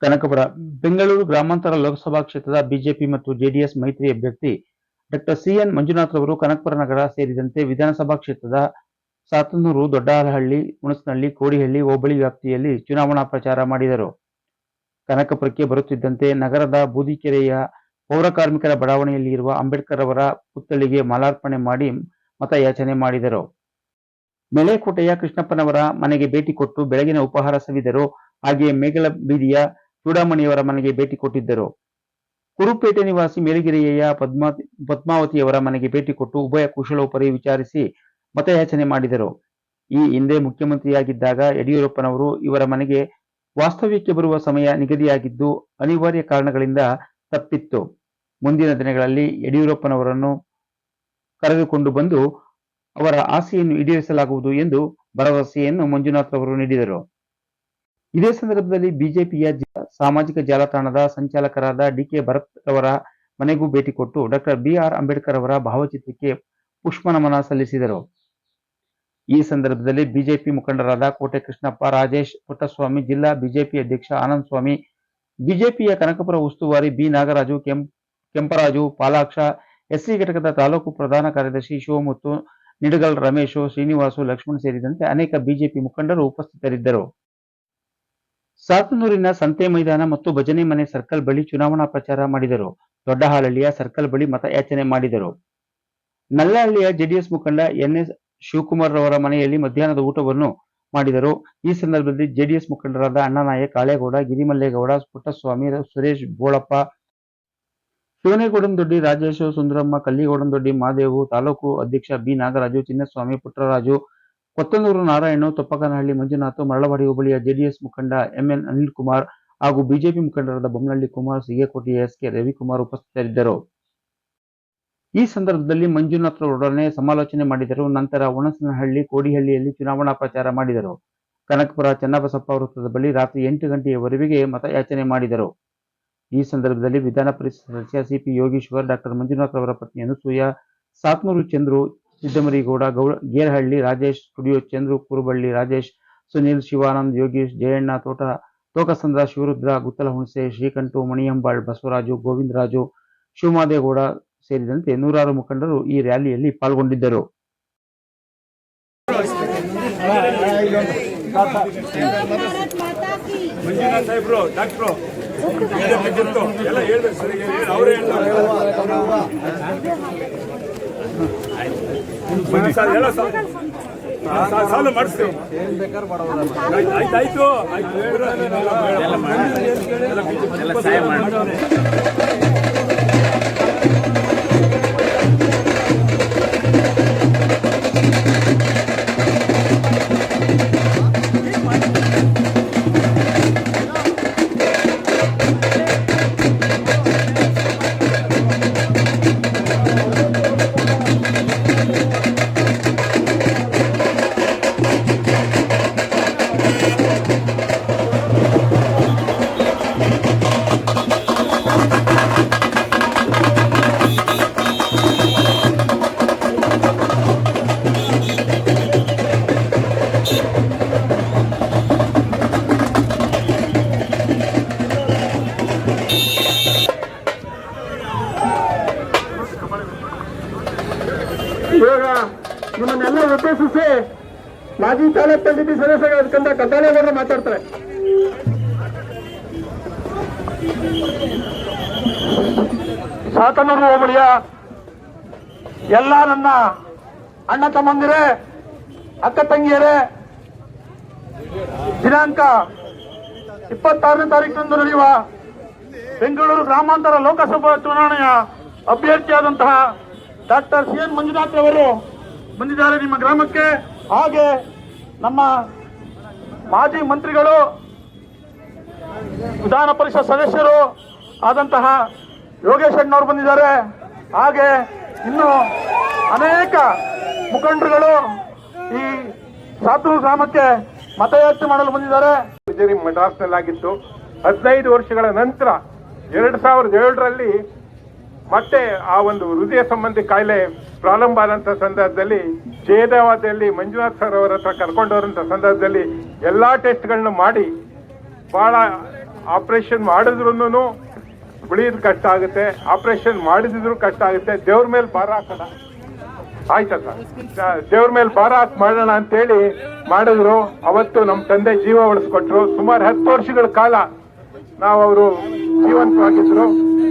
ಕನಕಪುರ ಬೆಂಗಳೂರು ಗ್ರಾಮಾಂತರ ಲೋಕಸಭಾ ಕ್ಷೇತ್ರದ ಬಿಜೆಪಿ ಮತ್ತು ಜೆಡಿಎಸ್ ಮೈತ್ರಿ ಅಭ್ಯರ್ಥಿ ಡಾಕ್ಟರ್ ಸಿಎನ್ ಮಂಜುನಾಥ್ ಅವರು ಕನಕಪುರ ನಗರ ಸೇರಿದಂತೆ ವಿಧಾನಸಭಾ ಕ್ಷೇತ್ರದ ಸಾತನೂರು, ದೊಡ್ಡಹಾಲಹಳ್ಳಿ, ಹುಣಸನಹಳ್ಳಿ, ಕೋಡಿಹಳ್ಳಿ ಹೋಬಳಿ ವ್ಯಾಪ್ತಿಯಲ್ಲಿ ಚುನಾವಣಾ ಪ್ರಚಾರ ಮಾಡಿದರು. ಕನಕಪುರಕ್ಕೆ ಬರುತ್ತಿದ್ದಂತೆ ನಗರದ ಬೂದಿಕೆರೆಯ ಪೌರಕಾರ್ಮಿಕರ ಬಡಾವಣೆಯಲ್ಲಿ ಇರುವ ಅಂಬೇಡ್ಕರ್ ಅವರ ಪುತ್ಥಳಿಗೆ ಮಾಲಾರ್ಪಣೆ ಮಾಡಿ ಮತಯಾಚನೆ ಮಾಡಿದರು. ಮೆಳೆಕೋಟೆಯ ಕೃಷ್ಣಪ್ಪನವರ ಮನೆಗೆ ಭೇಟಿ ಕೊಟ್ಟು ಬೆಳಗಿನ ಉಪಹಾರ ಸವಿದರು. ಹಾಗೆಯೇ ಮೇಗಲ ಬೀದಿಯ ಚೂಡಾಮಣಿಯವರ ಮನೆಗೆ ಭೇಟಿ ಕೊಟ್ಟಿದ್ದರು. ಕುರುಪೇಟೆ ನಿವಾಸಿ ಮೇಲುಗೆರೆಯ ಪದ್ಮಾವತಿಯವರ ಮನೆಗೆ ಭೇಟಿ ಕೊಟ್ಟು ಉಭಯ ಕುಶಲೋಪರಿ ವಿಚಾರಿಸಿ ಮತಯಾಚನೆ ಮಾಡಿದರು. ಈ ಹಿಂದೆ ಮುಖ್ಯಮಂತ್ರಿಯಾಗಿದ್ದಾಗ ಯಡಿಯೂರಪ್ಪನವರು ಇವರ ಮನೆಗೆ ವಾಸ್ತವ್ಯಕ್ಕೆ ಬರುವ ಸಮಯ ನಿಗದಿಯಾಗಿದ್ದು ಅನಿವಾರ್ಯ ಕಾರಣಗಳಿಂದ ತಪ್ಪಿತ್ತು. ಮುಂದಿನ ದಿನಗಳಲ್ಲಿ ಯಡಿಯೂರಪ್ಪನವರನ್ನು ಕರೆದುಕೊಂಡು ಬಂದು ಅವರ ಆಸೆಯನ್ನು ಈಡೇರಿಸಲಾಗುವುದು ಎಂದು ಭರವಸೆಯನ್ನು ಮಂಜುನಾಥ್ ಅವರು ನೀಡಿದರು. ಇದೇ ಸಂದರ್ಭದಲ್ಲಿ ಬಿಜೆಪಿಯ ಸಾಮಾಜಿಕ ಜಾಲತಾಣದ ಸಂಚಾಲಕರಾದ ಡಿಕೆ ಭರತ್ ರವರ ಮನೆಗೂ ಭೇಟಿ ಕೊಟ್ಟು ಡಾಕ್ಟರ್ ಬಿಆರ್ ಅಂಬೇಡ್ಕರ್ ಅವರ ಭಾವಚಿತ್ರಕ್ಕೆ ಪುಷ್ಪನಮನ ಸಲ್ಲಿಸಿದರು. ಈ ಸಂದರ್ಭದಲ್ಲಿ ಬಿಜೆಪಿ ಮುಖಂಡರಾದ ಕೋಟೆ ಕೃಷ್ಣಪ್ಪ, ರಾಜೇಶ್, ಪುಟ್ಟಸ್ವಾಮಿ, ಜಿಲ್ಲಾ ಬಿಜೆಪಿ ಅಧ್ಯಕ್ಷ ಆನಂದ್ ಸ್ವಾಮಿ, ಬಿಜೆಪಿಯ ಕನಕಪುರ ಉಸ್ತುವಾರಿ ಬಿ ನಾಗರಾಜು, ಕೆಂಪರಾಜು, ಪಾಲಾಕ್ಷ, ಎಸ್ಸಿ ಘಟಕದ ತಾಲೂಕು ಪ್ರಧಾನ ಕಾರ್ಯದರ್ಶಿ ಶಿವಮುತ್ತು, ನಿಡಗಲ್ ರಮೇಶು, ಶ್ರೀನಿವಾಸು, ಲಕ್ಷ್ಮಣ್ ಸೇರಿದಂತೆ ಅನೇಕ ಬಿಜೆಪಿ ಮುಖಂಡರು ಉಪಸ್ಥಿತರಿದ್ದರು. ಸಾತನೂರಿನ ಸಂತೆ ಮೈದಾನ ಮತ್ತು ಭಜನೆ ಮನೆ ಸರ್ಕಲ್ ಬಳಿ ಚುನಾವಣಾ ಪ್ರಚಾರ ಮಾಡಿದರು. ದೊಡ್ಡಹಾಲಹಳ್ಳಿಯ ಸರ್ಕಲ್ ಬಳಿ ಮತಯಾಚನೆ ಮಾಡಿದರು. ನಲ್ಲಹಳ್ಳಿಯ ಜೆಡಿಎಸ್ ಮುಖಂಡ ಎನ್ಎಸ್ ಶಿವಕುಮಾರ್ ರವರ ಮನೆಯಲ್ಲಿ ಮಧ್ಯಾಹ್ನದ ಊಟವನ್ನು ಮಾಡಿದರು. ಈ ಸಂದರ್ಭದಲ್ಲಿ ಜೆಡಿಎಸ್ ಮುಖಂಡರಾದ ಅಣ್ಣಾನಾಯಕ್, ಕಾಳೇಗೌಡ, ಗಿರಿಮಲ್ಲೇಗೌಡ, ಪುಟ್ಟಸ್ವಾಮಿ, ಸುರೇಶ್, ಬೋಳಪ್ಪ, ಶಿವನೇಗೌಡನದೊಡ್ಡಿ, ರಾಜೇಶ್, ಸುಂದರಮ್ಮ, ಕಲ್ಲಿಗೌಡನದೊಡ್ಡಿ, ಮಾದೇವು, ತಾಲೂಕು ಅಧ್ಯಕ್ಷ ಬಿ ನಾಗರಾಜು, ಚಿನ್ನಸ್ವಾಮಿ, ಪುಟ್ಟರಾಜು, ಕೊತ್ತನೂರು ನಾರಾಯಣ, ತೊಪ್ಪಕನಹಳ್ಳಿ ಮಂಜುನಾಥ್, ಮರಳವಾಡಿ ಹೋಬಳಿಯ ಜೆಡಿಎಸ್ ಮುಖಂಡ ಎಂಎನ್ ಅನಿಲ್ ಕುಮಾರ್ ಹಾಗೂ ಬಿಜೆಪಿ ಮುಖಂಡರಾದ ಬೊಮ್ಮನಹಳ್ಳಿ ಕುಮಾರ್, ಸಿಗೇಕೋಟೆಯ ಎಸ್ಕೆ ರವಿಕುಮಾರ್ ಉಪಸ್ಥಿತರಿದ್ದರು. ಈ ಸಂದರ್ಭದಲ್ಲಿ ಮಂಜುನಾಥ್ ಅವರೊಡನೆ ಸಮಾಲೋಚನೆ ಮಾಡಿದರು. ನಂತರ ಹುಣಸನಹಳ್ಳಿ, ಕೋಡಿಹಳ್ಳಿಯಲ್ಲಿ ಚುನಾವಣಾ ಪ್ರಚಾರ ಮಾಡಿದರು. ಕನಕಪುರ ಚನ್ನಬಸಪ್ಪ ವೃತ್ತದ ಬಳಿ ರಾತ್ರಿ 8 ಗಂಟೆಯವರೆಗೆ ಮತಯಾಚನೆ ಮಾಡಿದರು. ಈ ಸಂದರ್ಭದಲ್ಲಿ ವಿಧಾನ ಪರಿಷತ್ ಸದಸ್ಯ ಸಿಪಿ ಯೋಗೀಶ್ವರ್, ಡಾಕ್ಟರ್ ಮಂಜುನಾಥ್ ಅವರ ಪತ್ನಿ ಅನಸೂಯ, ಸಾತ್ನೂರು ಚಂದ್ರು, ಸಿದ್ದಮರಿಗೌಡ, ಗೇರಹಳ್ಳಿ ರಾಜೇಶ್, ಸ್ಟುಡಿಯೋ ಚಂದ್ರು, ಕುರುಬಳ್ಳಿ ರಾಜೇಶ್, ಸುನೀಲ್, ಶಿವಾನಂದ್, ಯೋಗೀಶ್, ಜಯಣ್ಣ, ತೋಕಸಂದ್ರ, ಶಿವರುದ್ರ, ಗುತ್ತಲಹುಣಸೆ, ಶ್ರೀಕಂಠು, ಮಣಿಯಂಬಾಳ್, ಬಸವರಾಜು, ಗೋವಿಂದರಾಜು, ಶಿವಮಾದೇಗೌಡ ಸೇರಿದಂತೆ ನೂರಾರು ಮುಖಂಡರು ಈ ರ್ಯಾಲಿಯಲ್ಲಿ ಪಾಲ್ಗೊಂಡಿದ್ದರು. ಸಾಲು ಮಾಡಿಸ್ತೇವೆ ಆಯ್ತಾಯ್ತು ಇವಾಗ ನಿಮ್ಮನ್ನೆಲ್ಲ ಉದ್ದೇಶಿಸಿ ಮಾಜಿ ತಾಲೂಕ್ ಪಂಚಾಯತಿ ಸದಸ್ಯರಾದಂತ ಕದ್ದಾಳೇಗೌಡರು ಮಾತಾಡ್ತಾರೆ. ಸಾತನೂರು ಹೋಬಳಿಯ ಎಲ್ಲ ನನ್ನ ಅಣ್ಣ ತಮ್ಮಂದಿರೇ, ಅಕ್ಕ ತಂಗಿಯರೇ, ದಿನಾಂಕ 26ನೇ ತಾರೀಕಿನಂದು ನಡೆಯುವ ಬೆಂಗಳೂರು ಗ್ರಾಮಾಂತರ ಲೋಕಸಭಾ ಚುನಾವಣೆಯ ಅಭ್ಯರ್ಥಿಯಾದಂತಹ ಡಾಕ್ಟರ್ ಸಿಎನ್ ಮಂಜುನಾಥ್ ಅವರು ಬಂದಿದ್ದಾರೆ ನಿಮ್ಮ ಗ್ರಾಮಕ್ಕೆ. ಹಾಗೆ ನಮ್ಮ ಮಾಜಿ ಮಂತ್ರಿಗಳು, ವಿಧಾನ ಪರಿಷತ್ ಸದಸ್ಯರು ಆದಂತಹ ಯೋಗೇಶ್ ಅಣ್ಣವರು ಬಂದಿದ್ದಾರೆ. ಹಾಗೆ ಇನ್ನು ಅನೇಕ ಮುಖಂಡರುಗಳು ಈ ಸಾತನೂರು ಗ್ರಾಮಕ್ಕೆ ಮತಯಾಚನೆ ಮಾಡಲು ಬಂದಿದ್ದಾರೆ. ಮಡ್ರಾಸ್ನಲ್ಲಾಗಿತ್ತು. 15 ವರ್ಷಗಳ ನಂತರ 2007ರಲ್ಲಿ ಮತ್ತೆ ಆ ಒಂದು ಹೃದಯ ಸಂಬಂಧಿ ಕಾಯಿಲೆ ಪ್ರಾರಂಭ ಆದಂತ ಸಂದರ್ಭದಲ್ಲಿ ಜಯದೇವಾದಲ್ಲಿ ಮಂಜುನಾಥ್ ಸರ್ ಅವರ ಹತ್ರ ಕರ್ಕೊಂಡವರಂತ ಸಂದರ್ಭದಲ್ಲಿ ಎಲ್ಲಾ ಟೆಸ್ಟ್ಗಳನ್ನು ಮಾಡಿ ಬಹಳ ಆಪರೇಷನ್ ಮಾಡಿದ್ರು ಉಳಿಯೋದು ಕಷ್ಟ ಆಗುತ್ತೆ, ಆಪರೇಷನ್ ಮಾಡಿದ್ರು ಕಷ್ಟ ಆಗುತ್ತೆ. ದೇವ್ರ ಮೇಲೆ ಭಾರ ಹಾಕೋಣ, ಆಯ್ತಾ ಸರ್? ದೇವ್ರ ಮೇಲೆ ಭಾರ ಹಾಕಿ ಮಾಡೋಣ ಅಂತೇಳಿ ಮಾಡಿದ್ರು. ಅವತ್ತು ನಮ್ಮ ತಂದೆ ಜೀವ ಉಳಿಸ್ಕೊಟ್ರು. ಸುಮಾರು 10 ವರ್ಷಗಳ ಕಾಲ ನಾವು ಅವರು ಜೀವಂತವಾಗಿದ್ರು.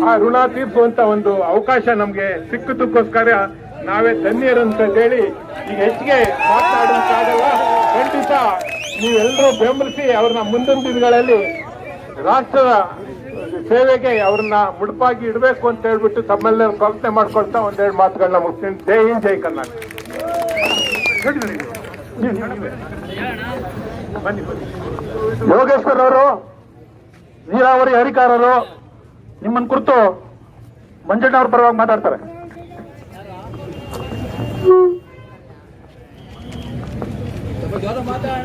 ಆ ಋಣ ತೀರಿಸುವಂತ ಒಂದು ಅವಕಾಶ ನಮ್ಗೆ ಸಿಕ್ಕುದಕ್ಕೋಸ್ಕರ ನಾವೇ ಧನ್ಯರು ಅಂತ ಹೇಳಿ ಈಗ ಹೆಚ್ಚಿಗೆ ಮಾತನಾಡೋಕ್ಕಾಗಲ್ಲ. ಖಂಡಿತ ನೀವೆಲ್ಲರೂ ಬೆಂಬಲಿಸಿ ಅವ್ರನ್ನ ಮುಂದಿನ ದಿನಗಳಲ್ಲಿ ರಾಷ್ಟ್ರದ ಸೇವೆಗೆ ಅವ್ರನ್ನ ಮುಡುಪಾಗಿ ಇಡಬೇಕು ಅಂತ ಹೇಳ್ಬಿಟ್ಟು ತಮ್ಮೆಲ್ಲರೂ ಕಲ್ಪನೆ ಮಾಡ್ಕೊಳ್ತಾ ಒಂದೆರಡು ಮಾತುಗಳನ್ನ ಮುಗಿಸ್ತೀನಿ. ಜೈ ಹಿಂದ್, ಜೈ ಕರ್ನಾಟಕ. ಬನ್ನಿ ಬನ್ನಿ. ಯೋಗೇಶ್ವರ್ ಅವರು ನೀರಾವರಿ ಅಧಿಕಾರರು ನಿಮ್ಮನ್ನ ಕುರಿತು ಮಂಜಣ್ಣವ್ರ ಪರವಾಗಿ ಮಾತಾಡ್ತಾರೆ.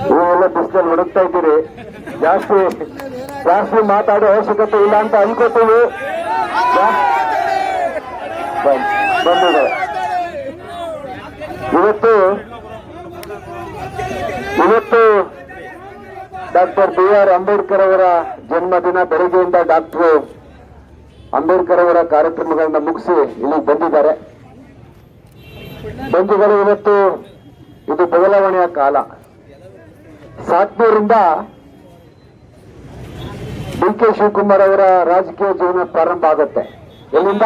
ನೀವೆಲ್ಲ ಬಿಸಿಲಲ್ಲಿ ಹುಡುಕ್ತಾ ಇದ್ದೀರಿ, ಜಾಸ್ತಿ ಮಾತಾಡೋ ಅವಶ್ಯಕತೆ ಇಲ್ಲ ಅಂತ ಅನ್ಕೋತೀವಿ. ಬಂದಿದೆ ಇವತ್ತು ಡಾಕ್ಟರ್ BR ಅಂಬೇಡ್ಕರ್ ಅವರ ಜನ್ಮದಿನ. ಬೆಳಗ್ಗೆಯಿಂದ ಡಾಕ್ಟರ್ ಅಂಬೇಡ್ಕರ್ ಅವರ ಕಾರ್ಯಕ್ರಮಗಳನ್ನ ಮುಗಿಸಿ ಇಲ್ಲಿಗೆ ಬಂದಿದ್ದಾರೆ. ಬಂಧುಗಳು, ಇವತ್ತು ಇದು ಬದಲಾವಣೆಯ ಕಾಲ. 700ರಿಂದ DK ಶಿವಕುಮಾರ್ ಅವರ ರಾಜಕೀಯ ಜೀವನ ಪ್ರಾರಂಭ ಆಗುತ್ತೆ. ಎಲ್ಲಿಂದ?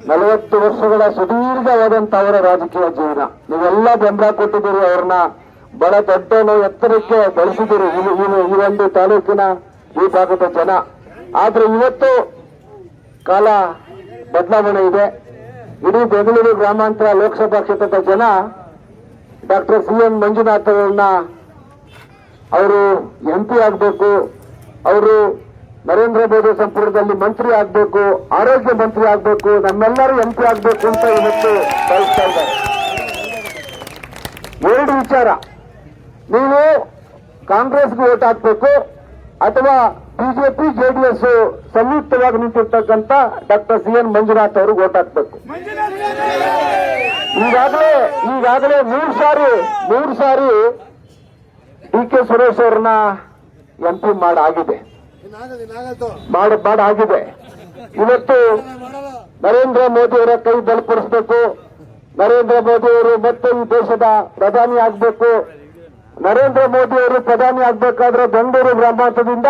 40 ವರ್ಷಗಳ ಸುದೀರ್ಘವಾದಂತ ಅವರ ರಾಜಕೀಯ ಜೀವನ. ನೀವೆಲ್ಲ ಬೆಂಬಲ ಕೊಟ್ಟಿದ್ದೀರಿ, ಅವ್ರನ್ನ ಬಹಳ ದೊಡ್ಡ ಎತ್ತರಕ್ಕೆ ಬೆಳೆಸಿದ್ದೀರಿ ಈ ಒಂದು ತಾಲೂಕಿನ ಈ ಭಾಗದ ಜನ. ಆದ್ರೆ ಇವತ್ತು ಕಾಲ ಬದಲಾವಣೆ ಇದೆ. ಇಡೀ ಬೆಂಗಳೂರು ಗ್ರಾಮಾಂತರ ಲೋಕಸಭಾ ಕ್ಷೇತ್ರದ ಜನ ಡಾಕ್ಟರ್ CN ಮಂಜುನಾಥ್ ಅವರನ್ನ ಅವರು MP ಆಗಬೇಕು, ಅವರು ನರೇಂದ್ರ ಮೋದಿ ಸಂಪುಟದಲ್ಲಿ ಮಂತ್ರಿ ಆಗಬೇಕು, ಆರೋಗ್ಯ ಮಂತ್ರಿ ಆಗಬೇಕು, ನಮ್ಮೆಲ್ಲರೂ MP ಆಗಬೇಕು ಅಂತ ಇವತ್ತು ಬಯಸ್ತಾ ಇದ್ದಾರೆ. 2 ವಿಚಾರ, ನೀವು ಕಾಂಗ್ರೆಸ್ಗೆ ವೋಟ್ ಹಾಕಬೇಕು ಅಥವಾ BJP JDS ಸಂಯುಕ್ತವಾಗಿ ನಿಂತಿರ್ತಕ್ಕಂಥ ಡಾಕ್ಟರ್ CN ಮಂಜುನಾಥ್ ಅವ್ರಿಗೆ ವೋಟ್ ಹಾಕಬೇಕು. ಈಗಾಗಲೇ 3 ಸಾರಿ DK ಸುರೇಶ್ ಅವ್ರನ್ನ MP ಮಾಡಾಗಿದೆ. ಇವತ್ತು ನರೇಂದ್ರ ಮೋದಿ ಅವರ ಕೈ ಬಲಪಡಿಸಬೇಕು. ನರೇಂದ್ರ ಮೋದಿ ಅವರು ಮತ್ತೆ ಈ ದೇಶದ ಪ್ರಧಾನಿ ಆಗಬೇಕು. ನರೇಂದ್ರ ಮೋದಿ ಅವರು ಪ್ರಧಾನಿ ಆಗ್ಬೇಕಾದ್ರೆ ಬೆಂಗಳೂರು ಗ್ರಾಮಾಂತರದಿಂದ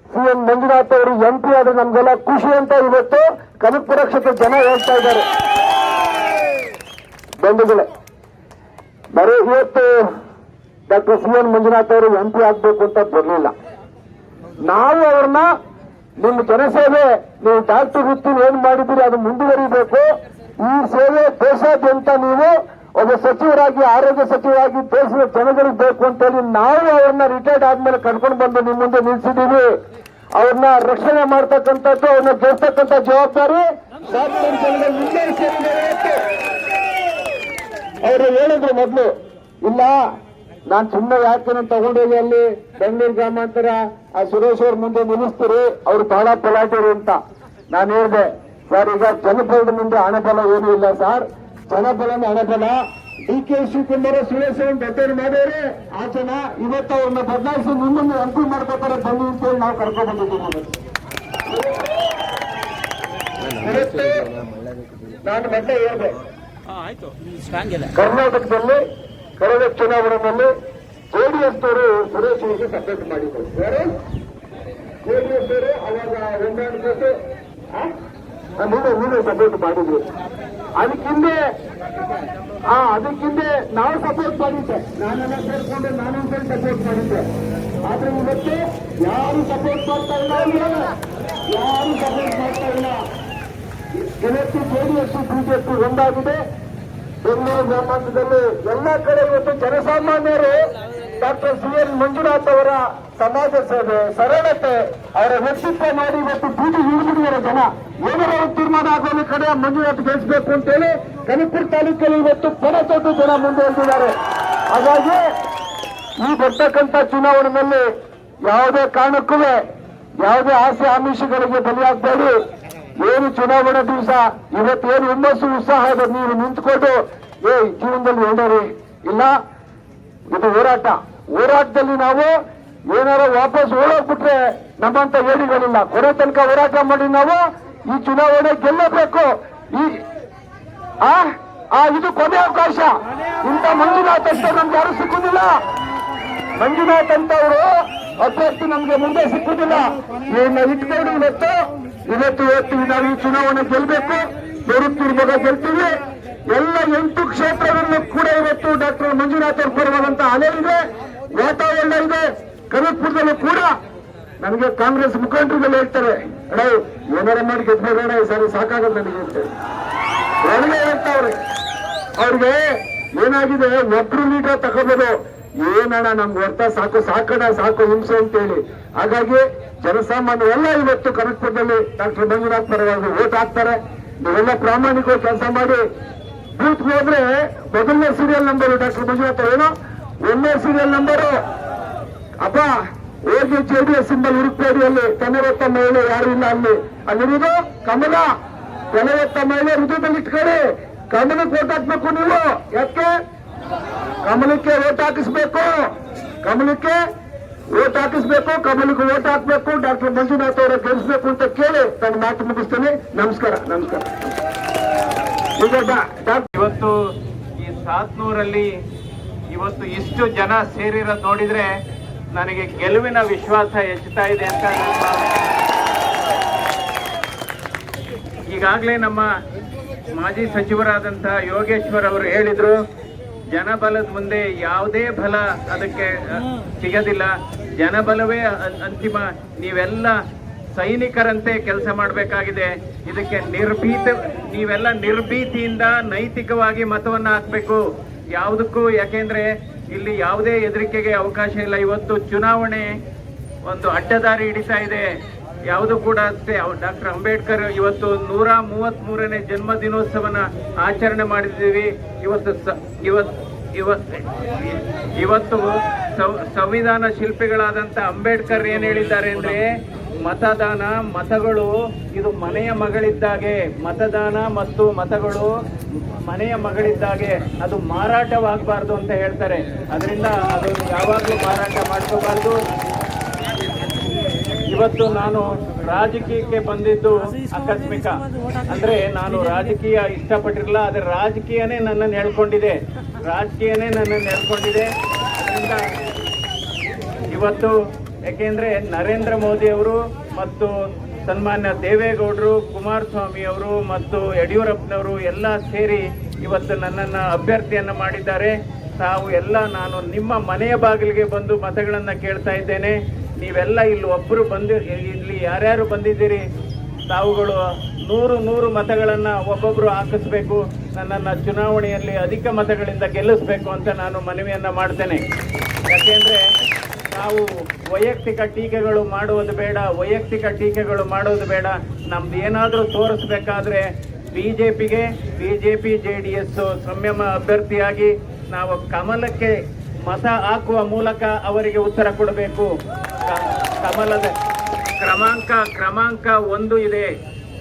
CN ಮಂಜುನಾಥ್ ಅವರು MP ಆದ್ರೆ ನಮ್ಗೆಲ್ಲ ಖುಷಿ ಅಂತ ಇವತ್ತು ಕನಕಪುರ ಕ್ಷೇತ್ರದ ಜನ ಹೇಳ್ತಾ ಇದ್ದಾರೆ. ಬಂಧುಗಳೇ, ಇವತ್ತು ಡಾಕ್ಟರ್ CN ಮಂಜುನಾಥ್ ಅವರು MP ಆಗ್ಬೇಕು ಅಂತ ಬರಲಿಲ್ಲ. ನಾವು ಅವ್ರನ್ನ ನಿಮ್ಮ ಜನಸೇವೆ, ನೀವು ಡಾಕ್ಟರ್ ವೃತ್ತಿ ಏನ್ ಮಾಡಿದ್ದೀರಿ ಅದು ಮುಂದುವರಿಬೇಕು. ಈ ಸೇವೆ ದೇಶಾದ್ಯಂತ ನೀವು ಒಬ್ಬ ಸಚಿವರಾಗಿ, ಆರೋಗ್ಯ ಸಚಿವರಾಗಿ ದೇಶದ ಜನಗಳಿಗೆ ಬೇಕು ಅಂತೇಳಿ ನಾವು ಅವ್ರನ್ನ ರಿಟೈರ್ಡ್ ಆದ್ಮೇಲೆ ಕರ್ಕೊಂಡು ಬಂದು ನಿಮ್ಮ ಮುಂದೆ ನಿಲ್ಸಿದ್ದೀವಿ. ಅವ್ರನ್ನ ರಕ್ಷಣೆ ಮಾಡ್ತಕ್ಕಂಥದ್ದು, ಅವ್ರನ್ನ ಗೆಲ್ತಕ್ಕಂಥ ಜವಾಬ್ದಾರಿ ಸಾಕಷ್ಟು ಜನಗಳು ನಿನ್ನೆ ಸೇರಿದ್ದಾರೆ. ಅವರು ಹೇಳಿದ್ರು ಮೊದಲು, ಇಲ್ಲ ನಾನ್ ಸುಮ್ಮನೆ ಯಾಕೆ ತಗೊಂಡೋಗಿ ಅಲ್ಲಿ ಬೆಂಗಳೂರು ಗ್ರಾಮಾಂತರ ಆ ಸುರೇಶ್ ಅವ್ರ ಮುಂದೆ ನಿಲ್ಲಿಸ್ತೀರಿ, ಅವ್ರು ಬಹಳ ಪೊಲಾಟಿರು ಅಂತ. ನಾನು ಹೇಳಿದೆ, ಸರ್ ಈಗ ಜನಬಲದ ಮುಂದೆ ಹಣಬಲ ಏನೂ ಇಲ್ಲ ಸರ್, ಜನಬಲನ ಹಣಬಲ. DK ಶಿವಕುಮಾರ್ ಸುರೇಶ್ ಅವ್ರನ್ನ ಬೆಟ್ಟೇರಿ ಮಾಡೋರೆ ಆ ಜನ ಇವತ್ತು ಅವ್ರನ್ನ ಬದಲಾಯಿಸಿ ನಿಮ್ಮನ್ನು ಅನುಕೂಲ ಮಾಡ್ಕೋತಾರೆ ಬನ್ನಿ ಅಂತೇಳಿ ನಾವು ಕರ್ಕೊಂಡು ಬಂದಿದ್ದೀವಿ. ನಾನು ಮತ್ತೆ ಹೇಳಿದೆ, ಕರ್ನಾಟಕದಲ್ಲಿ ಕಳೆದ ಚುನಾವಣೆಯಲ್ಲಿ JDS ಅವರು ಸುರೇಶ್ ಅವರಿಗೆ ಸಪೋರ್ಟ್ ಮಾಡಿದ್ರು. JDS ಅವರು ಅವಾಗ ಹೊಂದಾಣಿಕೆ ನೀನು ಸಪೋರ್ಟ್ ಮಾಡಿದ್ರು. ಅದಕ್ಕಿಂದೆ ನಾವು ಸಪೋರ್ಟ್ ಮಾಡಿದ್ದೆ, ನಾನೆಲ್ಲ ಸೇರ್ಕೊಂಡು ನಾನೊಂದ್ಸರಿ ಸಪೋರ್ಟ್ ಮಾಡಿದ್ದೆ. ಆದ್ರೆ ಇವತ್ತು ಯಾರು ಸಪೋರ್ಟ್ ಮಾಡ್ತಾ ಇಲ್ಲ, ಇವತ್ತು JDS BJP ಒಂದಾಗಿದೆ. ಬೆಂಗಳೂರು ಗ್ರಾಮಾಂತರದಲ್ಲಿ ಎಲ್ಲ ಕಡೆ ಇವತ್ತು ಜನಸಾಮಾನ್ಯರು ಡಾಕ್ಟರ್ CN ಮಂಜುನಾಥ್ ಅವರ ಸಮಾಜ ಸೇವೆ, ಸರಳತೆ, ಅವರ ವ್ಯಕ್ತಿತ್ವ ಮಾಡಿ ಇವತ್ತು ಬೀದಿ ಹಿಡಿದಿದ್ದಾರೆ ಜನ. ಏನಾರ ತೀರ್ಮಾನ ಆಗೋದು ಕಡೆ ಮಂಜುನಾಥ್ ಗೆಲ್ಲಿಸಬೇಕು ಅಂತೇಳಿ ಕನಕಪುರ ತಾಲೂಕಲ್ಲಿ ಇವತ್ತು ದೊಡ್ಡ ಜನ ಮುಂದೆ ಹೊಂದಿದ್ದಾರೆ. ಹಾಗಾಗಿ ಈ ಬರ್ತಕ್ಕಂಥ ಚುನಾವಣೆಯಲ್ಲಿ ಯಾವುದೇ ಕಾರಣಕ್ಕೂ ಯಾವುದೇ ಆಸೆ ಆಮಿಷಗಳಿಗೆ ಬಲಿಯಾಗಬೇಡಿ. ಏನು ಚುನಾವಣೆ ದಿವಸ ಇವತ್ತೇನು ಹುಮ್ಮಸ್ಸು ಉತ್ಸಾಹ ಇದೆ, ನೀವು ನಿಂತ್ಕೊಂಡು ಜೀವನದಲ್ಲಿ ಹೇಳೋರಿ ಇಲ್ಲ. ಇದು ಹೋರಾಟದಲ್ಲಿ ನಾವು ಏನಾರ ವಾಪಸ್ ಓಡೋಗ್ಬಿಟ್ರೆ ನಮ್ಮಂತ ಹೇಳಿಗಳಿಲ್ಲ. ಕೊನೆ ತನಕ ಹೋರಾಟ ಮಾಡಿ ನಾವು ಈ ಚುನಾವಣೆ ಗೆಲ್ಲಬೇಕು. ಇದು ಕೊನೆ ಅವಕಾಶ. ಇಂಥ ಮಂಜುನಾಥ್ ಅಂತ ನಮ್ಗೆ ಯಾರು ಸಿಕ್ಕುದಿಲ್ಲ. ಮಂಜುನಾಥ್ ಅಂತ ಅವರು ಅಭ್ಯರ್ಥಿ ನಮ್ಗೆ ಮುಂದೆ ಸಿಕ್ಕುದಿಲ್ಲ. ಇವನ್ನ ಇಟ್ಕೊಂಡು ಇವತ್ತು ನಾವು ಈ ಚುನಾವಣೆ ಗೆಲ್ಲಬೇಕು. ಬರುತ್ತೀರ್ ಮಗ ಗೆಲ್ತೀವಿ. ಎಲ್ಲ 8 ಕ್ಷೇತ್ರದಲ್ಲೂ ಕೂಡ ಇವತ್ತು ಡಾಕ್ಟರ್ ಮಂಜುನಾಥ್ ಅವರು ಬರುವಂತ ಅಲೆ ಇದೆ, ವಾತಾವರಣ ಇದೆ. ಕನಕಪುರದಲ್ಲೂ ಕೂಡ ನನಗೆ ಕಾಂಗ್ರೆಸ್ ಮುಖಂಡರುಗಳು ಹೇಳ್ತಾರೆ, ಅಣ್ಣ ಏನಾರ ಮಾಡಿ ಗೆದ್ಬೇಡ ಈ ಸಾರಿ ಸಾಕಾಗಲ್ಲ ನನಗೆ ಅಂತ ನನಗೆ ಹೇಳ್ತಾವ್ರೆ. ಅವ್ರಿಗೆ ಏನಾಗಿದೆ, ಒಬ್ರು ಲೀಡರ್ ತಗೋಬೋದು, ಏನಣ್ಣ ನಮ್ಗೆ ಹೊರ್ತ ಸಾಕಣ ಸಾಕು ಹಿಂಸೆ ಅಂತೇಳಿ. ಹಾಗಾಗಿ ಜನಸಾಮಾನ್ಯರೆಲ್ಲ ಇವತ್ತು ಕನಕಪುರದಲ್ಲಿ ಡಾಕ್ಟರ್ ಮಂಜುನಾಥ್ ಪರವಾಗಿ ವೋಟ್ ಹಾಕ್ತಾರೆ. ನೀವೆಲ್ಲ ಪ್ರಾಮಾಣಿಕವಾಗಿ ಕೆಲಸ ಮಾಡಿ. ಬೂತ್ ಹೋದ್ರೆ ಮೊದಲನೇ ಸೀರಿಯಲ್ ನಂಬರು ಡಾಕ್ಟರ್ ಮಂಜುನಾಥ್ ಏನೋ, 1ನೇ ಸೀರಿಯಲ್ ನಂಬರು ಅಪ್ಪ ಹೋಗಿ JDS ಸಿಂಬಲ್ ಹುಡುಕ್ಬೇಡಿ. ಅಲ್ಲಿ ತೆನೆವತ್ತ ಮಹಿಳೆ ಯಾರು ಇಲ್ಲ. ಅಲ್ಲಿರುವುದು ಕಮಲ. ತೆನೆವತ್ತ ಮಹಿಳೆ ಹೃದಯದಲ್ಲಿ ಇಟ್ಕೊಳ್ಳಿ. ಕಮಲಕ್ಕೆ ವೋಟ್ ಹಾಕ್ಬೇಕು ನೀವು. ಯಾಕೆ ಕಮಲಕ್ಕೆ ವೋಟ್ ಹಾಕಿಸ್ಬೇಕು. ಕಮಲಕ್ಕೆ ವೋಟ್ ಹಾಕ್ಬೇಕು. ಡಾಕ್ಟರ್ ಮಂಜುನಾಥ್ ಅವರ ಗೆಲ್ಲಿಸ್ಬೇಕು ಅಂತ ಕೇಳಿ ನಾನು ಮಾತು ಮುಗಿಸ್ತೇನೆ. ನಮಸ್ಕಾರ. ಇವತ್ತು ಈ ಸಾತ್ನೂರಲ್ಲಿ ಇವತ್ತು ಇಷ್ಟು ಜನ ಸೇರಿರೋದು ನೋಡಿದ್ರೆ ನನಗೆ ಗೆಲುವಿನ ವಿಶ್ವಾಸ ಹೆಚ್ಚುತ್ತಾ ಇದೆ ಅಂತ ಈಗಾಗಲೇ ನಮ್ಮ ಮಾಜಿ ಸಚಿವರಾದಂಥ ಯೋಗೇಶ್ವರ್ ಅವರು ಹೇಳಿದ್ರು, ಜನಬಲದ ಮುಂದೆ ಯಾವುದೇ ಬಲ ಅದಕ್ಕೆ ಸಿಗದಿಲ್ಲ, ಜನಬಲವೇ ಅಂತಿಮ, ನೀವೆಲ್ಲ ಸೈನಿಕರಂತೆ ಕೆಲಸ ಮಾಡಬೇಕಾಗಿದೆ, ಇದಕ್ಕೆ ನೀವೆಲ್ಲ ನಿರ್ಭೀತಿಯಿಂದ ನೈತಿಕವಾಗಿ ಮತವನ್ನು ಹಾಕಬೇಕು ಯಾವುದಕ್ಕೂ. ಯಾಕೆಂದ್ರೆ ಇಲ್ಲಿ ಯಾವುದೇ ಹೆದರಿಕೆಗೆ ಅವಕಾಶ ಇಲ್ಲ. ಇವತ್ತು ಚುನಾವಣೆ ಒಂದು ಅಡ್ಡದಾರಿ ಹಿಡಿತಾ ಇದೆ. ಯಾವುದು ಕೂಡ ಅಷ್ಟೇ. ಡಾಕ್ಟರ್ ಅಂಬೇಡ್ಕರ್ ಇವತ್ತು 133ನೇ ಜನ್ಮ ದಿನೋತ್ಸವನ ಆಚರಣೆ ಮಾಡಿದ್ದೀವಿ. ಇವತ್ತು ಸಂವಿಧಾನ ಶಿಲ್ಪಿಗಳಾದಂಥ ಅಂಬೇಡ್ಕರ್ ಏನ್ ಹೇಳಿದ್ದಾರೆ ಅಂದ್ರೆ, ಮತಗಳು ಇದು ಮನೆಯ ಮಗಳಿದ್ದಾಗೆ. ಮತದಾನ ಮತ್ತು ಮತಗಳು ಮನೆಯ ಮಗಳಿದ್ದಾಗೆ, ಅದು ಮಾರಾಟವಾಗಬಾರ್ದು ಅಂತ ಹೇಳ್ತಾರೆ. ಅದರಿಂದ ಅದು ಯಾವಾಗಲೂ ಮಾರಾಟ ಮಾಡ್ಕೋಬಾರ್ದು. ಇವತ್ತು ನಾನು ರಾಜಕೀಯಕ್ಕೆ ಬಂದಿದ್ದು ಆಕಸ್ಮಿಕ. ಅಂದ್ರೆ ನಾನು ರಾಜಕೀಯ ಇಷ್ಟಪಟ್ಟಿರಲಿಲ್ಲ, ಆದರೆ ರಾಜಕೀಯನೇ ನನ್ನನ್ನು ಹೇಳ್ಕೊಂಡಿದೆ. ಅದರಿಂದ ಇವತ್ತು ಯಾಕೆಂದ್ರೆ ನರೇಂದ್ರ ಮೋದಿ ಅವರು ಮತ್ತು ಸನ್ಮಾನ್ಯ ದೇವೇಗೌಡರು, ಕುಮಾರಸ್ವಾಮಿ ಅವರು ಮತ್ತು ಯಡಿಯೂರಪ್ಪನವರು ಎಲ್ಲ ಸೇರಿ ಇವತ್ತು ನನ್ನನ್ನು ಅಭ್ಯರ್ಥಿಯನ್ನು ಮಾಡಿದ್ದಾರೆ. ತಾವು ಎಲ್ಲ ನಾನು ನಿಮ್ಮ ಮನೆಯ ಬಾಗಿಲಿಗೆ ಬಂದು ಮತಗಳನ್ನು ಕೇಳ್ತಾ ಇದ್ದೇನೆ. ನೀವೆಲ್ಲ ಇಲ್ಲಿ ಯಾರ್ಯಾರು ಬಂದಿದ್ದೀರಿ, ತಾವುಗಳು 100 ಮತಗಳನ್ನು ಒಬ್ಬೊಬ್ಬರು ಹಾಕಿಸ್ಬೇಕು. ನನ್ನನ್ನು ಚುನಾವಣೆಯಲ್ಲಿ ಅಧಿಕ ಮತಗಳಿಂದ ಗೆಲ್ಲಿಸಬೇಕು ಅಂತ ನಾನು ಮನವಿಯನ್ನು ಮಾಡ್ತೇನೆ. ಯಾಕೆಂದರೆ ನಾವು ವೈಯಕ್ತಿಕ ಟೀಕೆಗಳು ಮಾಡೋದು ಬೇಡ. ನಮ್ದು ಏನಾದರೂ ತೋರಿಸ್ಬೇಕಾದ್ರೆ ಬಿಜೆಪಿ JDS ಸಂಯಮ ಅಭ್ಯರ್ಥಿಯಾಗಿ ನಾವು ಕಮಲಕ್ಕೆ ಮತ ಹಾಕುವ ಮೂಲಕ ಅವರಿಗೆ ಉತ್ತರ ಕೊಡಬೇಕು. ಕಮಲದ ಕ್ರಮಾಂಕ 1 ಇದೆ.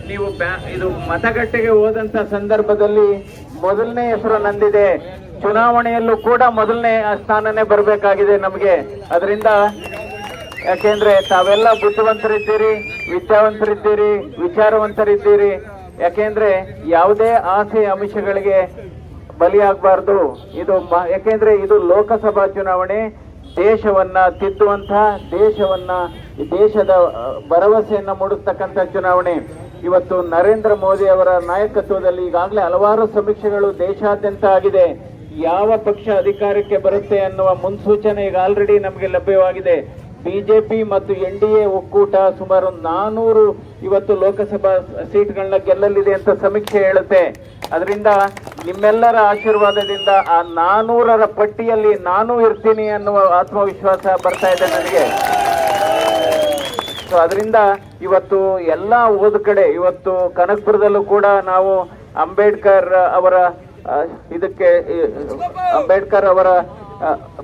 ನೀವು ಇದು ಮತಗಟ್ಟೆಗೆ ಹೋದಂತ ಸಂದರ್ಭದಲ್ಲಿ ಮೊದಲನೇ ಹೆಸರು ನಂದಿದೆ. ಚುನಾವಣೆಯಲ್ಲೂ ಕೂಡ ಮೊದಲನೇ ಸ್ಥಾನನೇ ಬರಬೇಕಾಗಿದೆ ನಮಗೆ. ಅದರಿಂದ ಯಾಕೆಂದ್ರೆ ತಾವೆಲ್ಲ ಬುದ್ಧಿವಂತರಿದ್ದೀರಿ, ವಿದ್ಯಾವಂತರಿದ್ದೀರಿ, ವಿಚಾರವಂತರಿದ್ದೀರಿ. ಯಾಕೆಂದ್ರೆ ಯಾವುದೇ ಆಸೆ ಆಮಿಷಗಳಿಗೆ ಬಲಿಯಾಗಬಾರ್ದು. ಯಾಕೆಂದ್ರೆ ಇದು ಲೋಕಸಭಾ ಚುನಾವಣೆ, ದೇಶವನ್ನ ತಿದ್ದುವಂತಹ, ದೇಶದ ಭರವಸೆಯನ್ನ ಮೂಡಿಸ್ತಕ್ಕಂಥ ಚುನಾವಣೆ. ಇವತ್ತು ನರೇಂದ್ರ ಮೋದಿ ಅವರ ನಾಯಕತ್ವದಲ್ಲಿ ಈಗಾಗಲೇ ಹಲವಾರು ಸಮೀಕ್ಷೆಗಳು ದೇಶಾದ್ಯಂತ ಆಗಿದೆ. ಯಾವ ಪಕ್ಷ ಅಧಿಕಾರಕ್ಕೆ ಬರುತ್ತೆ ಅನ್ನುವ ಮುನ್ಸೂಚನೆ ಈಗ ಆಲ್ರೆಡಿ ನಮಗೆ ಲಭ್ಯವಾಗಿದೆ. ಬಿಜೆಪಿ ಮತ್ತು NDA ಒಕ್ಕೂಟ ಸುಮಾರು 400 ಇವತ್ತು ಲೋಕಸಭಾ ಸೀಟ್ಗಳನ್ನ ಗೆಲ್ಲಲಿದೆ ಅಂತ ಸಮೀಕ್ಷೆ ಹೇಳುತ್ತೆ. ಅದರಿಂದ ನಿಮ್ಮೆಲ್ಲರ ಆಶೀರ್ವಾದದಿಂದ ಆ 400ರ ಪಟ್ಟಿಯಲ್ಲಿ ನಾನು ಇರ್ತೀನಿ ಅನ್ನುವ ಆತ್ಮವಿಶ್ವಾಸ ಬರ್ತಾ ಇದೆ ನನಗೆ. ಸೊ ಅದರಿಂದ ಇವತ್ತು ಎಲ್ಲ ಹೋದ ಕಡೆ, ಇವತ್ತು ಕನಕಪುರದಲ್ಲೂ ಕೂಡ ನಾವು ಅಂಬೇಡ್ಕರ್ ಅವರ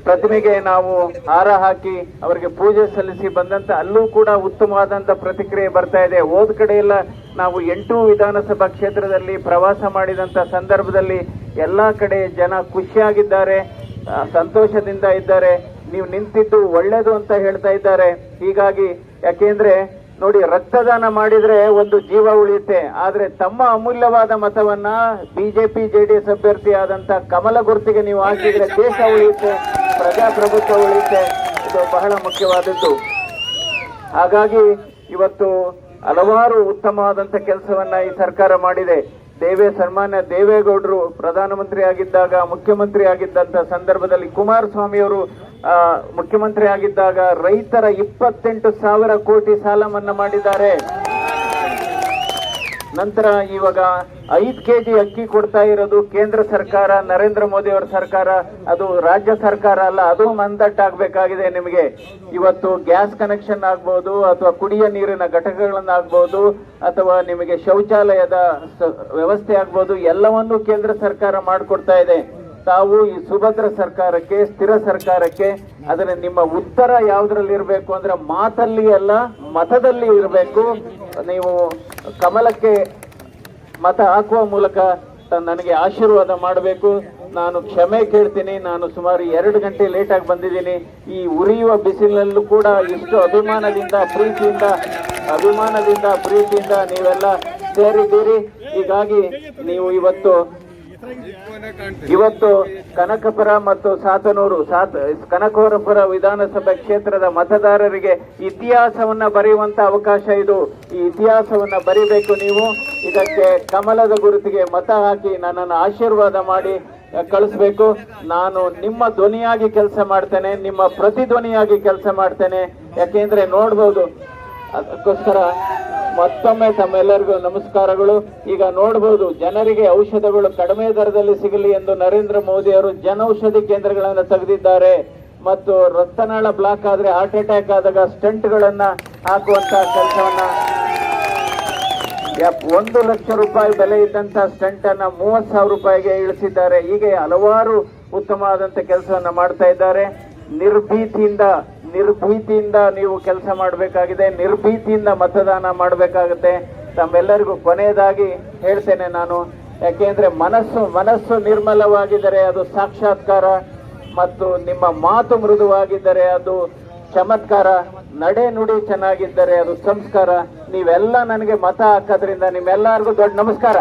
ಪ್ರತಿಮೆಗೆ ನಾವು ಹಾರ ಹಾಕಿ ಅವರಿಗೆ ಪೂಜೆ ಸಲ್ಲಿಸಿ ಬಂದಂತ ಅಲ್ಲೂ ಕೂಡ ಉತ್ತಮವಾದಂತ ಪ್ರತಿಕ್ರಿಯೆ ಬರ್ತಾ ಇದೆ. ಹೋದ ಕಡೆ ಎಲ್ಲ ನಾವು 8 ವಿಧಾನಸಭಾ ಕ್ಷೇತ್ರದಲ್ಲಿ ಪ್ರವಾಸ ಮಾಡಿದಂತ ಸಂದರ್ಭದಲ್ಲಿ ಎಲ್ಲಾ ಕಡೆ ಜನ ಖುಷಿಯಾಗಿದ್ದಾರೆ, ಸಂತೋಷದಿಂದ ಇದ್ದಾರೆ. ನೀವು ನಿಂತಿದ್ದು ಒಳ್ಳೇದು ಅಂತ ಹೇಳ್ತಾ ಇದ್ದಾರೆ. ಹೀಗಾಗಿ ಯಾಕೆಂದ್ರೆ ನೋಡಿ, ರಕ್ತದಾನ ಮಾಡಿದ್ರೆ ಒಂದು ಜೀವ ಉಳಿಯುತ್ತೆ. ಆದ್ರೆ ತಮ್ಮ ಅಮೂಲ್ಯವಾದ ಮತವನ್ನ ಬಿಜೆಪಿ ಜೆಡಿಎಸ್ ಅಭ್ಯರ್ಥಿ ಆದಂತ ಕಮಲ ಗುರುತಿಗೆ ನೀವು ಹಾಕಿದ್ರೆ ದೇಶ ಉಳಿಯುತ್ತೆ, ಪ್ರಜಾಪ್ರಭುತ್ವ ಉಳಿಯುತ್ತೆ. ಇದು ಬಹಳ ಮುಖ್ಯವಾದದ್ದು. ಹಾಗಾಗಿ ಇವತ್ತು ಹಲವಾರು ಉತ್ತಮವಾದಂತ ಕೆಲಸವನ್ನ ಈ ಸರ್ಕಾರ ಮಾಡಿದೆ. ಸನ್ಮಾನ್ಯ ದೇವೇಗೌಡರು ಪ್ರಧಾನಮಂತ್ರಿ ಆಗಿದ್ದಾಗ, ಮುಖ್ಯಮಂತ್ರಿ ಆಗಿದ್ದಂತ ಸಂದರ್ಭದಲ್ಲಿ ಕುಮಾರಸ್ವಾಮಿ ಅವರು ಮುಖ್ಯಮಂತ್ರಿ ಆಗಿದ್ದಾಗ ರೈತರ 28,000 ಕೋಟಿ ಸಾಲ ಮನ್ನಾ ಮಾಡಿದ್ದಾರೆ. ನಂತರ ಇವಾಗ 5 kg ಅಕ್ಕಿ ಕೊಡ್ತಾ ಇರೋದು ಕೇಂದ್ರ ಸರ್ಕಾರ, ನರೇಂದ್ರ ಮೋದಿ ಅವರ ಸರ್ಕಾರ, ಅದು ರಾಜ್ಯ ಸರ್ಕಾರ ಅಲ್ಲ, ಅದು ಮಂದಟ್ಟಾಗಬೇಕಾಗಿದೆ ನಿಮಗೆ. ಇವತ್ತು ಗ್ಯಾಸ್ ಕನೆಕ್ಷನ್ ಆಗ್ಬೋದು, ಅಥವಾ ಕುಡಿಯ ನೀರಿನ ಘಟಕಗಳನ್ನಾಗ್ಬೋದು, ಅಥವಾ ನಿಮಗೆ ಶೌಚಾಲಯದ ವ್ಯವಸ್ಥೆ ಆಗ್ಬೋದು, ಎಲ್ಲವನ್ನೂ ಕೇಂದ್ರ ಸರ್ಕಾರ ಮಾಡಿಕೊಡ್ತಾ ಇದೆ. ತಾವು ಈ ಸುಭದ್ರ ಸರ್ಕಾರಕ್ಕೆ, ಸ್ಥಿರ ಸರ್ಕಾರಕ್ಕೆ ಅದನ್ನ ನಿಮ್ಮ ಉತ್ತರ ಯಾವ್ದ್ರಲ್ಲಿ ಇರಬೇಕು ಅಂದ್ರೆ ಮಾತಲ್ಲಿ ಅಲ್ಲ, ಮತದಲ್ಲಿ ಇರಬೇಕು. ನೀವು ಕಮಲಕ್ಕೆ ಮತ ಹಾಕುವ ಮೂಲಕ ನನಗೆ ಆಶೀರ್ವಾದ ಮಾಡಬೇಕು. ನಾನು ಕ್ಷಮೆ ಕೇಳ್ತೀನಿ, ನಾನು ಸುಮಾರು 2 ಗಂಟೆ ಲೇಟ್ ಆಗಿ ಬಂದಿದ್ದೀನಿ. ಈ ಉರಿಯುವ ಬಿಸಿಲಿನಲ್ಲೂ ಕೂಡ ಇಷ್ಟು ಅಭಿಮಾನದಿಂದ ಪ್ರೀತಿಯಿಂದ ನೀವೆಲ್ಲ ಸೇರಿದ್ದೀರಿ. ಹೀಗಾಗಿ ನೀವು ಇವತ್ತು ಕನಕಪುರ ಮತ್ತು ಕನಕಪುರ ವಿಧಾನಸಭಾ ಕ್ಷೇತ್ರದ ಮತದಾರರಿಗೆ ಇತಿಹಾಸವನ್ನ ಬರೆಯುವಂತ ಅವಕಾಶ ಇದು. ಈ ಇತಿಹಾಸವನ್ನ ಬರಿಬೇಕು ನೀವು. ಇದಕ್ಕೆ ಕಮಲದ ಗುರುತಿಗೆ ಮತ ಹಾಕಿ ನನ್ನನ್ನು ಆಶೀರ್ವಾದ ಮಾಡಿ ಕಳಿಸ್ಬೇಕು. ನಾನು ನಿಮ್ಮ ಧ್ವನಿಯಾಗಿ ಕೆಲಸ ಮಾಡ್ತೇನೆ, ನಿಮ್ಮ ಪ್ರತಿಧ್ವನಿಯಾಗಿ ಕೆಲಸ ಮಾಡ್ತೇನೆ. ಯಾಕೆಂದ್ರೆ ನೋಡ್ಬೋದು, ಅದಕ್ಕೋಸ್ಕರ ಮತ್ತೊಮ್ಮೆ ತಮ್ಮೆಲ್ಲರಿಗೂ ನಮಸ್ಕಾರಗಳು. ಈಗ ನೋಡಬಹುದು, ಜನರಿಗೆ ಔಷಧಗಳು ಕಡಿಮೆ ದರದಲ್ಲಿ ಸಿಗಲಿ ಎಂದು ನರೇಂದ್ರ ಮೋದಿ ಅವರು ಜನೌಷಧಿ ಕೇಂದ್ರಗಳನ್ನು ತೆಗೆದಿದ್ದಾರೆ. ಮತ್ತು ರಕ್ತನಾಳ ಬ್ಲಾಕ್ ಆದ್ರೆ, ಹಾರ್ಟ್ ಅಟ್ಯಾಕ್ ಆದಾಗ ಸ್ಟಂಟ್ಗಳನ್ನ ಹಾಕುವಂತ ಕೆಲಸವನ್ನ 1 ಲಕ್ಷ ರೂಪಾಯಿ ಬೆಲೆ ಇದ್ದಂತ ಸ್ಟಂಟ್ ಅನ್ನ 30,000 ರೂಪಾಯಿಗೆ ಇಳಿಸಿದ್ದಾರೆ. ಹೀಗೆ ಹಲವಾರು ಉತ್ತಮವಾದಂತ ಕೆಲಸವನ್ನ ಮಾಡ್ತಾ ಇದ್ದಾರೆ. ನಿರ್ಭೀತಿಯಿಂದ ನೀವು ಕೆಲಸ ಮಾಡಬೇಕಾಗಿದೆ, ನಿರ್ಭೀತಿಯಿಂದ ಮತದಾನ ಮಾಡಬೇಕಾಗುತ್ತೆ. ತಮ್ಮೆಲ್ಲರಿಗೂ ಕೊನೆಯದಾಗಿ ಹೇಳ್ತೇನೆ ನಾನು, ಯಾಕೆಂದ್ರೆ ಮನಸ್ಸು ನಿರ್ಮಲವಾಗಿದ್ದರೆ ಅದು ಸಾಕ್ಷಾತ್ಕಾರ, ಮತ್ತು ನಿಮ್ಮ ಮಾತು ಮೃದುವಾಗಿದ್ದರೆ ಅದು ಚಮತ್ಕಾರ, ನಡೆ ನುಡಿ ಚೆನ್ನಾಗಿದ್ದರೆ ಅದು ಸಂಸ್ಕಾರ. ನೀವೆಲ್ಲ ನನಗೆ ಮತ ಹಾಕೋದ್ರಿಂದ ನಿಮ್ಮೆಲ್ಲರಿಗೂ ದೊಡ್ಡ ನಮಸ್ಕಾರ.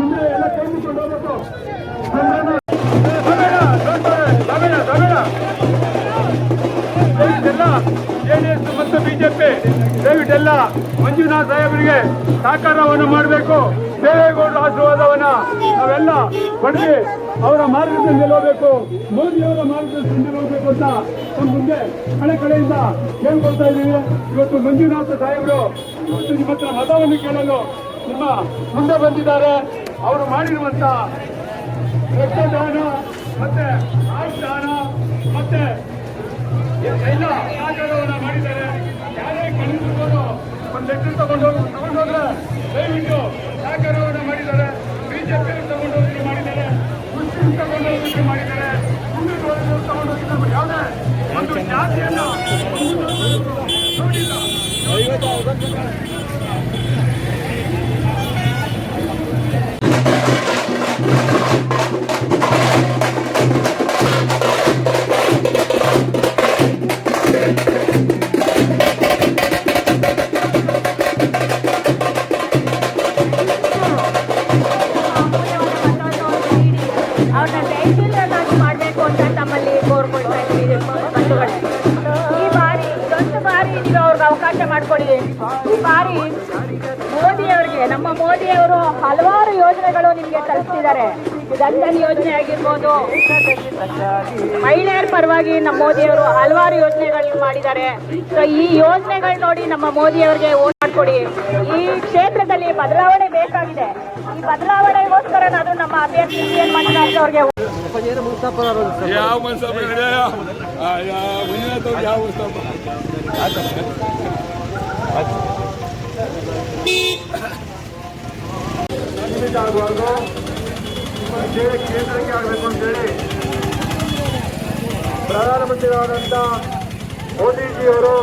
ಮುಂದೆ ಎಲ್ಲ ಕೈ ಮುಚ್ಕೊಂಡು ಹೋಗ್ಬೇಕು. ಜೆಡಿಎಸ್ ಮತ್ತು ಬಿಜೆಪಿ ದಯವಿಟ್ಟೆಲ್ಲ ಮಂಜುನಾಥ್ ಸಾಹೇಬರಿಗೆ ಸಹಕಾರವನ್ನು ಮಾಡಬೇಕು. ದೇವೇಗೌಡರ ಆಶೀರ್ವಾದವನ್ನ ನಾವೆಲ್ಲ ಪಡೆದು ಅವರ ಮಾರ್ಗದರ್ಶನದಲ್ಲಿ ಹೋಗ್ಬೇಕು, ಮೋದಿಯವರ ಮಾರ್ಗದರ್ಶನದಲ್ಲಿ ಹೋಗ್ಬೇಕು ಅಂತ ನಮ್ಮ ಮುಂದೆ ಕಡೆಯಿಂದ ಕೇಳ್ಕೊಳ್ತಾ ಇದ್ದೀವಿ. ಇವತ್ತು ಮಂಜುನಾಥ ಸಾಹೇಬರು ನಿಮ್ಮ ಹತ್ರ ಮತವನ್ನು ಕೇಳಲು ನಿಮ್ಮ ಮುಂದೆ ಬಂದಿದ್ದಾರೆ. ಅವರು ಮಾಡಿರುವಂತ ರಕ್ತದಾನ ಮತ್ತೆ ಆಯುಷ್ದಾನ ಮತ್ತೆ ಎಲ್ಲ ಸಹಕಾರವನ್ನು ಮಾಡಿದ್ದಾರೆ. ಯಾರೇ ಕಲಿತುಕೊಂಡು ಒಂದು ಲೆಟರ್ ತಗೊಂಡೋದ್ರೆ ದಯವಿಟ್ಟು ಸಹಕಾರವನ್ನು ಮಾಡಿದ್ದಾರೆ. ಬಿಜೆಪಿ ತಗೊಂಡೋಗಿ ಮಾಡಿದ್ದಾರೆ, ಮುಸ್ಲಿಂ ತಗೊಂಡೋಗಿ ಮಾಡಿದ್ದಾರೆ, ಹಿಂದೂಗಳು ತಗೊಂಡೋಗಿ ಯಾವುದೇ ಒಂದು ಜಾತಿಯನ್ನು ನೋಡಿಲ್ಲ. ಮಾಡಬೇಕು ಅಂತ ತಮ್ಮಲ್ಲಿ ಕೋರ್ಕೊಳ್ತಾ ಇದ್ದೀವಿ ಬಂಧುಗಳೇ. ಈ ಬಾರಿ ಇದೊಂದು ಬಾರಿ ನೀವು ಅವ್ರಿಗೆ ಅವಕಾಶ ಮಾಡಿಕೊಡಿ. ಈ ಬಾರಿ ಮೋದಿಯವರಿಗೆ, ನಮ್ಮ ಮೋದಿಯವರು ಹಲವಾರು ಯೋಜನೆಗಳು ನಿಮಗೆ ತಲುಪಿಸಿದ್ದಾರೆ. ಜನ್ಧನ್ ಯೋಜನೆ ಆಗಿರ್ಬೋದು, ಮಹಿಳೆಯರ ಪರವಾಗಿ ನಮ್ಮ ಮೋದಿಯವರು ಹಲವಾರು ಯೋಜನೆಗಳನ್ನ ಮಾಡಿದ್ದಾರೆ. ಸೊ ಈ ಯೋಜನೆಗಳು ನೋಡಿ ನಮ್ಮ ಮೋದಿಯವರಿಗೆ ವೋಟ್ ಮಾಡಿಕೊಡಿ. ಈ ಕ್ಷೇತ್ರದಲ್ಲಿ ಬದಲಾವಣೆ ಬೇಕಾಗಿದೆ. ಈ ಬದಲಾವಣೆಗೋಸ್ಕರ ನಾನು ನಮ್ಮ ಅಭ್ಯರ್ಥಿ CN ಮಂಜುನಾಥ್ ಅವ್ರಿಗೆ ಯಾವ ಮನ್ಸಪ್ಪ ಯಾವ ಆಗಬಾರ್ದು, ಕೇಂದ್ರಕ್ಕೆ ಆಗಬೇಕು ಅಂತೇಳಿ ಪ್ರಧಾನಮಂತ್ರಿಗಳಾದಂಥ ಮೋದಿಜಿಯವರು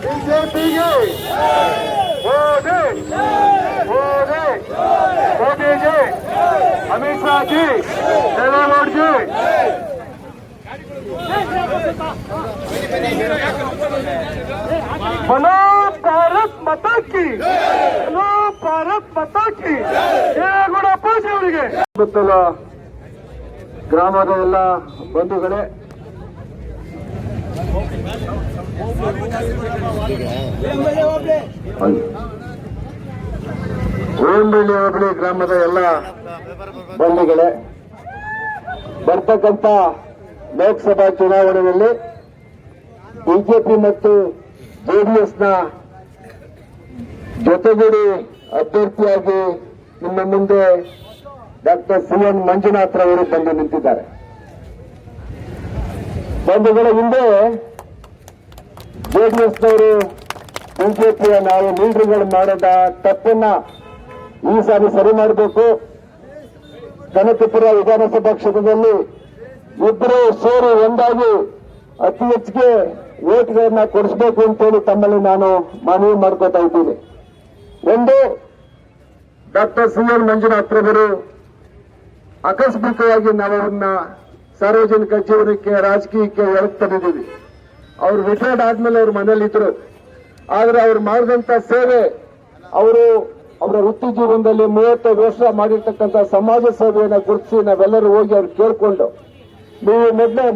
ಬಿಜೆಪಿಗೆ ಮೋದಿ ಮೋದಿ ಮೋದಿಜಿ ಅಮಿತ್ ಶಾ ಜಿ ದೇವೇಗೌಡ ಜಿ बोलो भारत माता की बोलो भारत माता की ಗುಣಪ್ಪ ಅವರಿಗೆ ಗೊತ್ತಲ್ಲ ಗ್ರಾಮದ ಎಲ್ಲ ಬಂಧುಗಳೇ ಓಂಬಳ್ಳಿ ಹೋಬಳಿ ಗ್ರಾಮದ ಎಲ್ಲ ಬಂಧುಗಳೇ ಬರ್ತಕ್ಕಂಥ ಲೋಕಸಭಾ ಚುನಾವಣೆಯಲ್ಲಿ ಬಿಜೆಪಿ ಮತ್ತು ಜೆಡಿಎಸ್ನ ಜೊತೆಗೂಡಿ ಅಭ್ಯರ್ಥಿಯಾಗಿ ನಿಮ್ಮ ಮುಂದೆ ಡಾಕ್ಟರ್ ಸಿಎನ್ ಮಂಜುನಾಥ್ ರವರು ಬಂದು ನಿಂತಿದ್ದಾರೆ. ಬಂಧುಗಳ ಹಿಂದೆ ಜೆಡಿಎಸ್ನವರು ಬಿಜೆಪಿಯ ನಾವು ಲೀಡರ್ಗಳು ಮಾಡಿದ ತಪ್ಪನ್ನ ಈ ಸಾರಿ ಸರಿ ಮಾಡಬೇಕು. ಕನಕಪುರ ವಿಧಾನಸಭಾ ಕ್ಷೇತ್ರದಲ್ಲಿ ಇಬ್ಬರು ಸೇರಿ ಒಂದಾಗಿ ಅತಿ ಹೆಚ್ಚಿಗೆ ವೋಟ್ಗಳನ್ನ ಕೊಡಿಸಬೇಕು ಅಂತೇಳಿ ತಮ್ಮಲ್ಲಿ ನಾನು ಮನವಿ ಮಾಡ್ಕೋತಾ ಇದ್ದೀನಿ. ಒಂದು, ಡಾಕ್ಟರ್ ಸಿಎನ್ ಮಂಜುನಾಥ್ ರವರು ಆಕಸ್ಮಿಕವಾಗಿ ನಾವು ಅವ್ರನ್ನ ಸಾರ್ವಜನಿಕ ಜೀವನಕ್ಕೆ ರಾಜಕೀಯಕ್ಕೆ ಹೊರಗೆ ತಂದಿದ್ದೀವಿ. ಅವ್ರು ರಿಟೈರ್ಡ್ ಆದ್ಮೇಲೆ ಅವ್ರ ಮನೇಲಿದ್ರು. ಆದ್ರೆ ಅವ್ರು ಮಾಡಿದಂತ ಸೇವೆ, ಅವರು ಅವರ ವೃತ್ತಿ ಜೀವನದಲ್ಲಿ 35 ವರ್ಷ ಮಾಡಿರ್ತಕ್ಕಂಥ ಸಮಾಜ ಸೇವೆಯನ್ನು ಗುರುತಿಸಿ ನಾವೆಲ್ಲರೂ ಹೋಗಿ ಅವ್ರು ಕೇಳ್ಕೊಂಡು, ನೀವು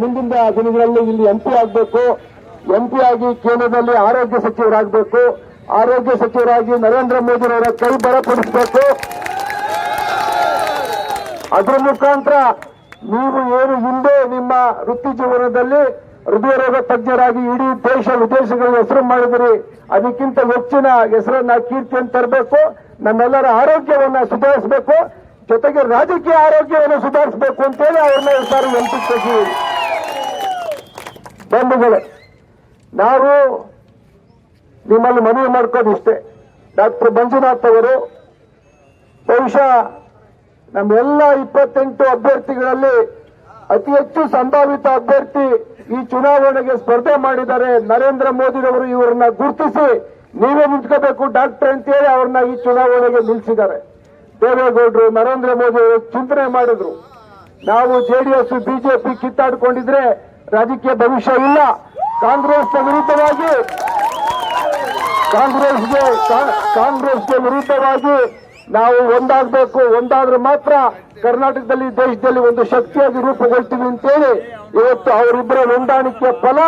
ಮುಂದಿನ ದಿನಗಳಲ್ಲಿ ಇಲ್ಲಿ ಎಂಪಿ ಆಗಬೇಕು, ಎಂಪಿ ಆಗಿ ಕೇಂದ್ರದಲ್ಲಿ ಆರೋಗ್ಯ ಸಚಿವರಾಗಬೇಕು, ಆರೋಗ್ಯ ಸಚಿವರಾಗಿ ನರೇಂದ್ರ ಮೋದಿರವರ ಕೈ ಬಲಪಡಿಸಬೇಕು. ಅದರ ಮುಖಾಂತರ ನೀವು ಏನು ಹಿಂದೆ ನಿಮ್ಮ ವೃತ್ತಿ ಜೀವನದಲ್ಲಿ ಹೃದಯ ರೋಗ ತಜ್ಞರಾಗಿ ಇಡೀ ದೇಶ ವಿದೇಶಗಳ ಹೆಸರು ಮಾಡಿದಿರಿ, ಅದಕ್ಕಿಂತ ಹೆಚ್ಚಿನ ಹೆಸರನ್ನ ಕೀರ್ತಿಯನ್ನು ತರಬೇಕು. ನಮ್ಮೆಲ್ಲರ ಆರೋಗ್ಯವನ್ನ ಸುಧಾರಿಸಬೇಕು, ಜೊತೆಗೆ ರಾಜಕೀಯ ಆರೋಗ್ಯವನ್ನು ಸುಧಾರಿಸಬೇಕು ಅಂತೇಳಿ ಅವ್ರನ್ನ ಈ ಸಾರಿ ಎಂಪಿ ತೆಗೆದಿದ್ದೀವಿ. ಬಂಧುಗಳೇ, ನಾವು ನಿಮ್ಮಲ್ಲಿ ಮನವಿ ಮಾಡ್ಕೋದಿಷ್ಟೇ, ಡಾಕ್ಟರ್ ಮಂಜುನಾಥ್ ಅವರು ಬಹುಶಃ ನಮ್ಮೆಲ್ಲ 28 ಅಭ್ಯರ್ಥಿಗಳಲ್ಲಿ ಅತಿ ಹೆಚ್ಚು ಸಂಭಾವಿತ ಅಭ್ಯರ್ಥಿ ಈ ಚುನಾವಣೆಗೆ ಸ್ಪರ್ಧೆ ಮಾಡಿದ್ದಾರೆ. ನರೇಂದ್ರ ಮೋದಿರವರು ಇವರನ್ನ ಗುರುತಿಸಿ ನೀವೇ ನಿಂತ್ಕೋಬೇಕು ಡಾಕ್ಟರ್ ಅಂತೇಳಿ ಅವ್ರನ್ನ ಈ ಚುನಾವಣೆಗೆ ನಿಲ್ಲಿಸಿದ್ದಾರೆ. ದೇವೇಗೌಡರು, ನರೇಂದ್ರ ಮೋದಿ ಅವರು ಚಿಂತನೆ ಮಾಡಿದ್ರು, ನಾವು ಜೆಡಿಎಸ್ ಬಿಜೆಪಿ ಕಿತ್ತಾಡ್ಕೊಂಡಿದ್ರೆ ರಾಜಕೀಯ ಭವಿಷ್ಯ ಇಲ್ಲ. ಕಾಂಗ್ರೆಸ್ಗೆ ವಿರುದ್ಧವಾಗಿ ನಾವು ಒಂದಾಗಬೇಕು, ಒಂದಾದ್ರೆ ಮಾತ್ರ ಕರ್ನಾಟಕದಲ್ಲಿ ದೇಶದಲ್ಲಿ ಒಂದು ಶಕ್ತಿಯಾಗಿ ರೂಪುಗೊಳ್ತೀವಿ ಅಂತೇಳಿ ಇವತ್ತು ಅವರಿಬ್ಬರ ಹೊಂದಾಣಿಕೆಯ ಫಲ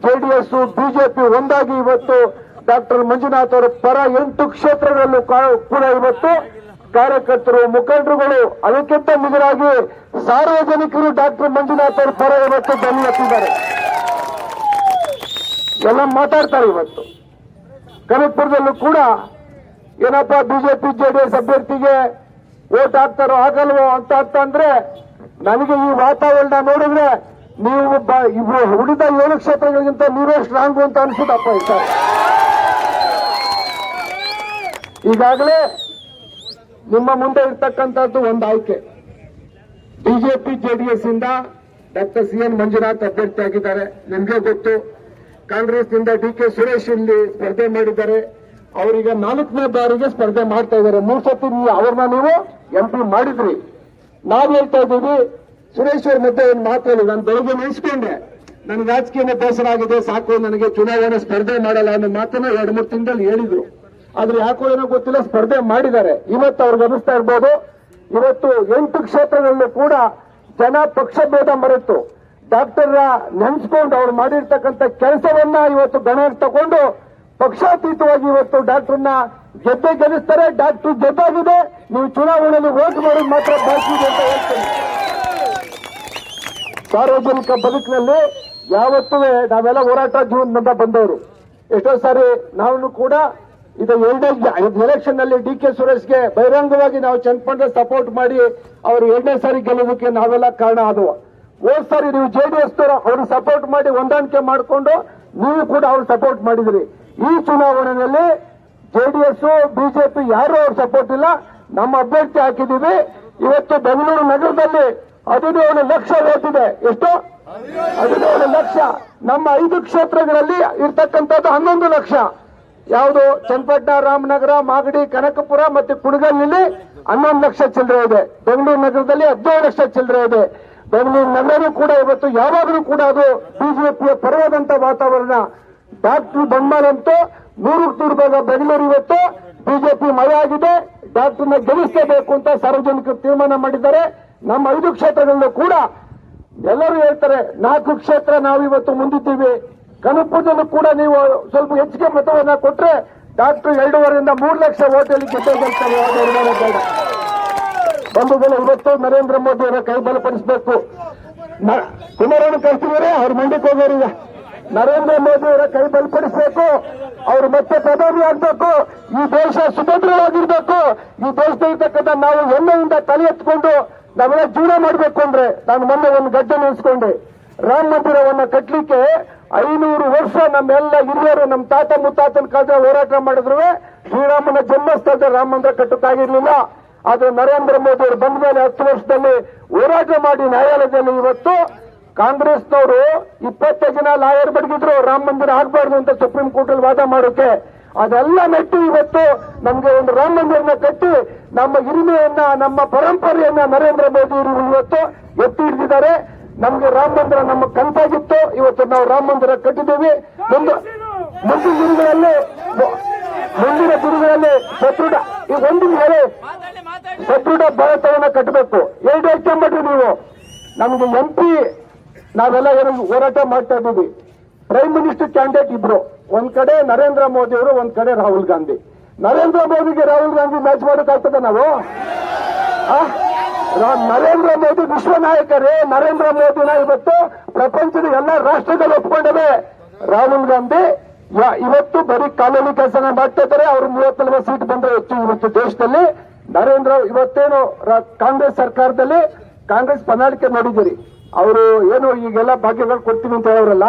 ಜೆಡಿಎಸ್ ಬಿಜೆಪಿ ಒಂದಾಗಿ ಇವತ್ತು ಡಾಕ್ಟರ್ ಮಂಜುನಾಥ್ ಅವರ ಪರ 8 ಕ್ಷೇತ್ರಗಳಲ್ಲೂ ಕೂಡ ಇವತ್ತು ಕಾರ್ಯಕರ್ತರು, ಮುಖಂಡರುಗಳು, ಅದಕ್ಕಿಂತ ಮಿಗಿಲಾಗಿ ಸಾರ್ವಜನಿಕರು ಡಾಕ್ಟರ್ ಮಂಜುನಾಥ್ ಅವರ ಪರ ಇವತ್ತು ಧ್ವನಿ ಎತ್ತಿದ್ದಾರೆ. ಎಲ್ಲ ಮಾತಾಡ್ತಾರೆ. ಇವತ್ತು ಕನಕಪುರದಲ್ಲೂ ಕೂಡ ಏನಪ್ಪಾ ಬಿಜೆಪಿ ಜೆಡಿಎಸ್ ಅಭ್ಯರ್ಥಿಗೆ ವೋಟ್ ಹಾಕ್ತಾರೋ ಆಗಲ್ವೋ ಅಂತಂದ್ರೆ, ನನಗೆ ಈ ವಾತಾವರಣ ನೋಡಿದ್ರೆ ನೀವು ಉಳಿದ 7 ಕ್ಷೇತ್ರಗಳಿಗಿಂತ ನೀವೇ ಸ್ಟ್ರಾಂಗು ಅಂತ ಅನ್ಸುತ್ತಪ್ಪ. ಈಗಾಗಲೇ ನಿಮ್ಮ ಮುಂದೆ ಇರ್ತಕ್ಕಂಥದ್ದು ಒಂದು ಆಯ್ಕೆ. ಬಿಜೆಪಿ ಜೆಡಿಎಸ್ ಇಂದ ಡಾಕ್ಟರ್ ಸಿಎನ್ ಮಂಜುನಾಥ್ ಅಭ್ಯರ್ಥಿ ಆಗಿದ್ದಾರೆ, ನಿಮ್ಗೆ ಗೊತ್ತು. ಕಾಂಗ್ರೆಸ್ನಿಂದ ಡಿ.ಕೆ. ಸುರೇಶ್ ಇಲ್ಲಿ ಸ್ಪರ್ಧೆ ಮಾಡಿದ್ದಾರೆ, ಅವರೀಗ 4ನೇ ಬಾರಿಗೆ ಸ್ಪರ್ಧೆ ಮಾಡ್ತಾ ಇದ್ದಾರೆ. 3 ಸತಿ ಅವ್ರನ್ನ ನೀವು ಎಂಪಿ ಮಾಡಿದ್ರಿ. ನಾವ್ ಹೇಳ್ತಾ ಇದ್ದೀವಿ, ಸುರೇಶ್ ಅವ್ರ ಮಧ್ಯೆ ಒಂದು ಮಾತು ಹೇಳಿ, ನಾನು ಬೆಳಗ್ಗೆ ನೆನೆಸ್ಕೊಂಡೆ, ನನಗೆ ರಾಜಕೀಯ ಬೇಸರ ಆಗಿದೆ, ಸಾಕು ನನಗೆ ಚುನಾವಣೆ ಸ್ಪರ್ಧೆ ಮಾಡಲ್ಲ ಅನ್ನೋ ಮಾತನ್ನ 2-3 ತಿಂಗಳಲ್ಲಿ ಹೇಳಿದ್ರು. ಆದ್ರೆ ಯಾಕೋ ಏನೋ ಗೊತ್ತಿಲ್ಲ, ಸ್ಪರ್ಧೆ ಮಾಡಿದ್ದಾರೆ. ಇವತ್ತು ಅವ್ರಿಗೆ ಅನಿಸ್ತಾ ಇರ್ಬೋದು, ಇವತ್ತು 8 ಕ್ಷೇತ್ರಗಳಲ್ಲೂ ಕೂಡ ಜನ ಪಕ್ಷ ಭೇದ ಮರೆತು ಡಾಕ್ಟರ್ ನೆನೆಸ್ಕೊಂಡು ಅವ್ರು ಮಾಡಿರ್ತಕ್ಕಂಥ ಕೆಲಸವನ್ನ ಇವತ್ತು ಗಣನೆಗೆ ತಗೊಂಡು ಪಕ್ಷಾತೀತವಾಗಿ ಇವತ್ತು ಡಾಕ್ಟರ್ನ ಗೆಲ್ಲಿಸ್ತಾರೆ. ಡಾಕ್ಟರ್ ಗೆದ್ದಾಗಿದೆ, ನೀವು ಚುನಾವಣೆಯಲ್ಲಿ ವೋಟ್ ಮಾಡೋದು ಮಾತ್ರ ಬಾಕಿ ಇದೆ ಅಂತ ಹೇಳ್ತೀನಿ. ಸಾರ್ವಜನಿಕ ಬದುಕಿನಲ್ಲಿ ಯಾವತ್ತೂ ನಾವೆಲ್ಲ ಹೋರಾಟ ಜೀವನದಿಂದ ಬಂದವರು. ಎಷ್ಟೋ ಸಾರಿ ನಾವು ಕೂಡ ಇದು 2ನೇ ಎಲೆಕ್ಷನ್ ನಲ್ಲಿ ಡಿ.ಕೆ. ಸುರೇಶ್ಗೆ ಬಹಿರಂಗವಾಗಿ ನಾವು ಚನ್ನಪಟ್ಟಣ ಸಪೋರ್ಟ್ ಮಾಡಿ ಅವರು 2ನೇ ಸಾರಿ ಗೆಲ್ಲೋದಕ್ಕೆ ನಾವೆಲ್ಲ ಕಾರಣ ಆದವು. ಹೋದ್ ಸಾರಿ ನೀವು ಜೆಡಿಎಸ್ ಅವ್ರು ಸಪೋರ್ಟ್ ಮಾಡಿ ಹೊಂದಾಣಿಕೆ ಮಾಡಿಕೊಂಡು ನೀವು ಕೂಡ ಅವ್ರು ಸಪೋರ್ಟ್ ಮಾಡಿದ್ರಿ. ಈ ಚುನಾವಣೆಯಲ್ಲಿ ಜೆಡಿಎಸ್ ಬಿಜೆಪಿ ಯಾರು ಅವ್ರ ಸಪೋರ್ಟ್ ಇಲ್ಲ, ನಮ್ಮ ಅಭ್ಯರ್ಥಿ ಹಾಕಿದೀವಿ. ಇವತ್ತು ಬೆಂಗಳೂರು ನಗರದಲ್ಲಿ 17 ಲಕ್ಷ ವೋಟ್ ಇದೆ. ಎಷ್ಟು? 17 ಲಕ್ಷ. ನಮ್ಮ 5 ಕ್ಷೇತ್ರಗಳಲ್ಲಿ ಇರ್ತಕ್ಕಂಥದ್ದು 11 ಲಕ್ಷ. ಯಾವುದು ಚನ್ನಪಟ್ಟಣ, ರಾಮನಗರ, ಮಾಗಡಿ, ಕನಕಪುರ ಮತ್ತೆ ಕುಣಗಲ್ನಲ್ಲಿ 11 ಲಕ್ಷ ಚಿಲ್ಲರೆ ಇದೆ. ಬೆಂಗಳೂರು ನಗರದಲ್ಲಿ 17 ಲಕ್ಷ ಚಿಲ್ಲರೆ ಇದೆ. ಬೆಂಗಳೂರು ನಗರ ಕೂಡ ಇವತ್ತು ಯಾವಾಗಲೂ ಕೂಡ ಅದು ಬಿಜೆಪಿಯ ಪರವಾದಂತ ವಾತಾವರಣ. ಡಾಕ್ಟರ್ ಬಂದ್ಮಾಲಂತೂ 100 ಭಾಗ ಬೆಂಗಳೂರು ಇವತ್ತು ಬಿಜೆಪಿ ಮಳೆ ಆಗಿದೆ. ಡಾಕ್ಟರ್ನ ಗೆಲ್ಲಿಸಲೇಬೇಕು ಅಂತ ಸಾರ್ವಜನಿಕರು ತೀರ್ಮಾನ ಮಾಡಿದ್ದಾರೆ. ನಮ್ಮ 5 ಕ್ಷೇತ್ರಗಳಲ್ಲೂ ಕೂಡ ಎಲ್ಲರೂ ಹೇಳ್ತಾರೆ 4 ಕ್ಷೇತ್ರ ನಾವಿವತ್ತು ಮುಂದಿದ್ದೀವಿ. ಕನಕಪುರದಲ್ಲೂ ಕೂಡ ನೀವು ಸ್ವಲ್ಪ ಹೆಚ್ಚಿಗೆ ಮತವನ್ನ ಕೊಟ್ರೆ ಡಾಕ್ಟರ್ 2.5 3 ಲಕ್ಷ ಓಟಲ್ಲಿ ಗೆಲ್ತಾರೆ. ಬೇಡ ಬಂಧುಗಳು, ಇವತ್ತು ನರೇಂದ್ರ ಮೋದಿ ಅವರ ಕೈ ಬಲಪಡಿಸಬೇಕು. ಕುಮಾರಣ್ಣ ಕಳಿಸಿದರೆ ಅವ್ರ ಮಂಡ್ಯಕ್ಕೆ ಹೋಗೋರಿಗ. ನರೇಂದ್ರ ಮೋದಿ ಅವರ ಕೈ ಬಲಪಡಿಸಬೇಕು. ಅವರು ಮತ್ತೆ ಪ್ರಧಾನಿ ಆಗ್ಬೇಕು. ಈ ದೇಶ ಸುಭದ್ರವಾಗಿರ್ಬೇಕು. ಈ ದೇಶದಲ್ಲಿರ್ತಕ್ಕಂಥ ನಾವು ಹೆಮ್ಮೆಯಿಂದ ತಲೆ ಎತ್ಕೊಂಡು ನಾವೆಲ್ಲ ಜೀವನ ಮಾಡಬೇಕು ಅಂದ್ರೆ, ನಾನು ಮೊನ್ನೆ ಒಂದು ಗಡ್ಡೆ ನೆನೆಸ್ಕೊಂಡೆ. ರಾಮ ಮಂದಿರವನ್ನ ಕಟ್ಟಲಿಕ್ಕೆ 500 ವರ್ಷ ನಮ್ಮೆಲ್ಲ ಹಿರಿಯರು ನಮ್ಮ ತಾತ ಮುತ್ತಾತನ ಕಾಲದಲ್ಲಿ ಹೋರಾಟ ಮಾಡಿದ್ರು ಶ್ರೀರಾಮನ ಜನ್ಮಸ್ಥಳದ ರಾಮ ಮಂದಿರ ಕಟ್ಟಕ್ಕಾಗಿರ್ಲಿಲ್ಲ. ಆದ್ರೆ ನರೇಂದ್ರ ಮೋದಿ ಅವರು ಬಂದ ಮೇಲೆ 10 ವರ್ಷದಲ್ಲಿ ಹೋರಾಟ ಮಾಡಿ ನ್ಯಾಯಾಲಯದಲ್ಲಿ ಇವತ್ತು ಕಾಂಗ್ರೆಸ್ನವರು 20 ಜನ ಲಾಯರ್ ಬಡಗಿದ್ರು ರಾಮ ಮಂದಿರ ಆಗ್ಬಾರ್ದು ಅಂತ ಸುಪ್ರೀಂ ಕೋರ್ಟ್ ಅಲ್ಲಿ ವಾದ ಮಾಡೋಕೆ. ಅದೆಲ್ಲ ಮೆಟ್ಟಿ ಇವತ್ತು ನಮ್ಗೆ ಒಂದು ರಾಮ ಮಂದಿರನ ಕಟ್ಟಿ ನಮ್ಮ ಹಿರಿಮೆಯನ್ನ, ನಮ್ಮ ಪರಂಪರೆಯನ್ನ ನರೇಂದ್ರ ಮೋದಿ ಅವರು ಇವತ್ತು ಎತ್ತಿ ಹಿಡಿದಿದ್ದಾರೆ. ನಮ್ಗೆ ರಾಮ ಮಂದಿರ ನಮ್ಮ ಕನಸಾಗಿತ್ತು. ಇವತ್ತು ನಾವು ರಾಮ ಮಂದಿರ ಕಟ್ಟಿದ್ದೀವಿ. ಮುಂದಿನ ದಿನಗಳಲ್ಲಿ ಸದೃಢ ಈಗ ಒಂದಿನ ಹೇಳಿ ಸದೃಢ ಭಾರತವನ್ನ ಕಟ್ಟಬೇಕು. 2 ಇಟ್ಕೊಂಡ್ಬಿಟ್ರಿ ನೀವು. ನಮ್ಗೆ MP ನಾವೆಲ್ಲ ಏನು ಹೋರಾಟ ಮಾಡ್ತಾ ಇದ್ದೀವಿ. ಪ್ರೈಮ್ ಮಿನಿಸ್ಟರ್ ಕ್ಯಾಂಡಿಡೇಟ್ ಇಬ್ರು, ಒಂದ್ ಕಡೆ ನರೇಂದ್ರ ಮೋದಿ ಅವರು, ಒಂದ್ ಕಡೆ ರಾಹುಲ್ ಗಾಂಧಿ. ನರೇಂದ್ರ ಮೋದಿಗೆ ರಾಹುಲ್ ಗಾಂಧಿ ಮ್ಯಾಚ್ ಮಾಡೋಕ್ಕಾಗ್ತದೆ ನಾವು? ನರೇಂದ್ರ ಮೋದಿ ವಿಶ್ವ ನಾಯಕರೇ. ನರೇಂದ್ರ ಮೋದಿನ ಇವತ್ತು ಪ್ರಪಂಚದ ಎಲ್ಲ ರಾಷ್ಟ್ರಗಳು ಒಪ್ಕೊಂಡವೆ. ರಾಹುಲ್ ಗಾಂಧಿ ಇವತ್ತು ಬರೀ ಕಾನೂನು ಕೆಲಸನ ಮಾಡ್ತಾ ಇದ್ದಾರೆ. ಅವರು 34 ಸೀಟ್ ಬಂದ್ರೆ ಹೆಚ್ಚು ಇವತ್ತು ದೇಶದಲ್ಲಿ. ನರೇಂದ್ರ ಇವತ್ತೇನು ಕಾಂಗ್ರೆಸ್ ಸರ್ಕಾರದಲ್ಲಿ ಕಾಂಗ್ರೆಸ್ ಪ್ರಣಾಳಿಕೆ ನೋಡಿದ್ದೀರಿ. ಅವರು ಏನು ಈಗೆಲ್ಲ ಭಾಗ್ಯಗಳು ಕೊಡ್ತೀವಿ ಅಂತ ಹೇಳೋರಲ್ಲ,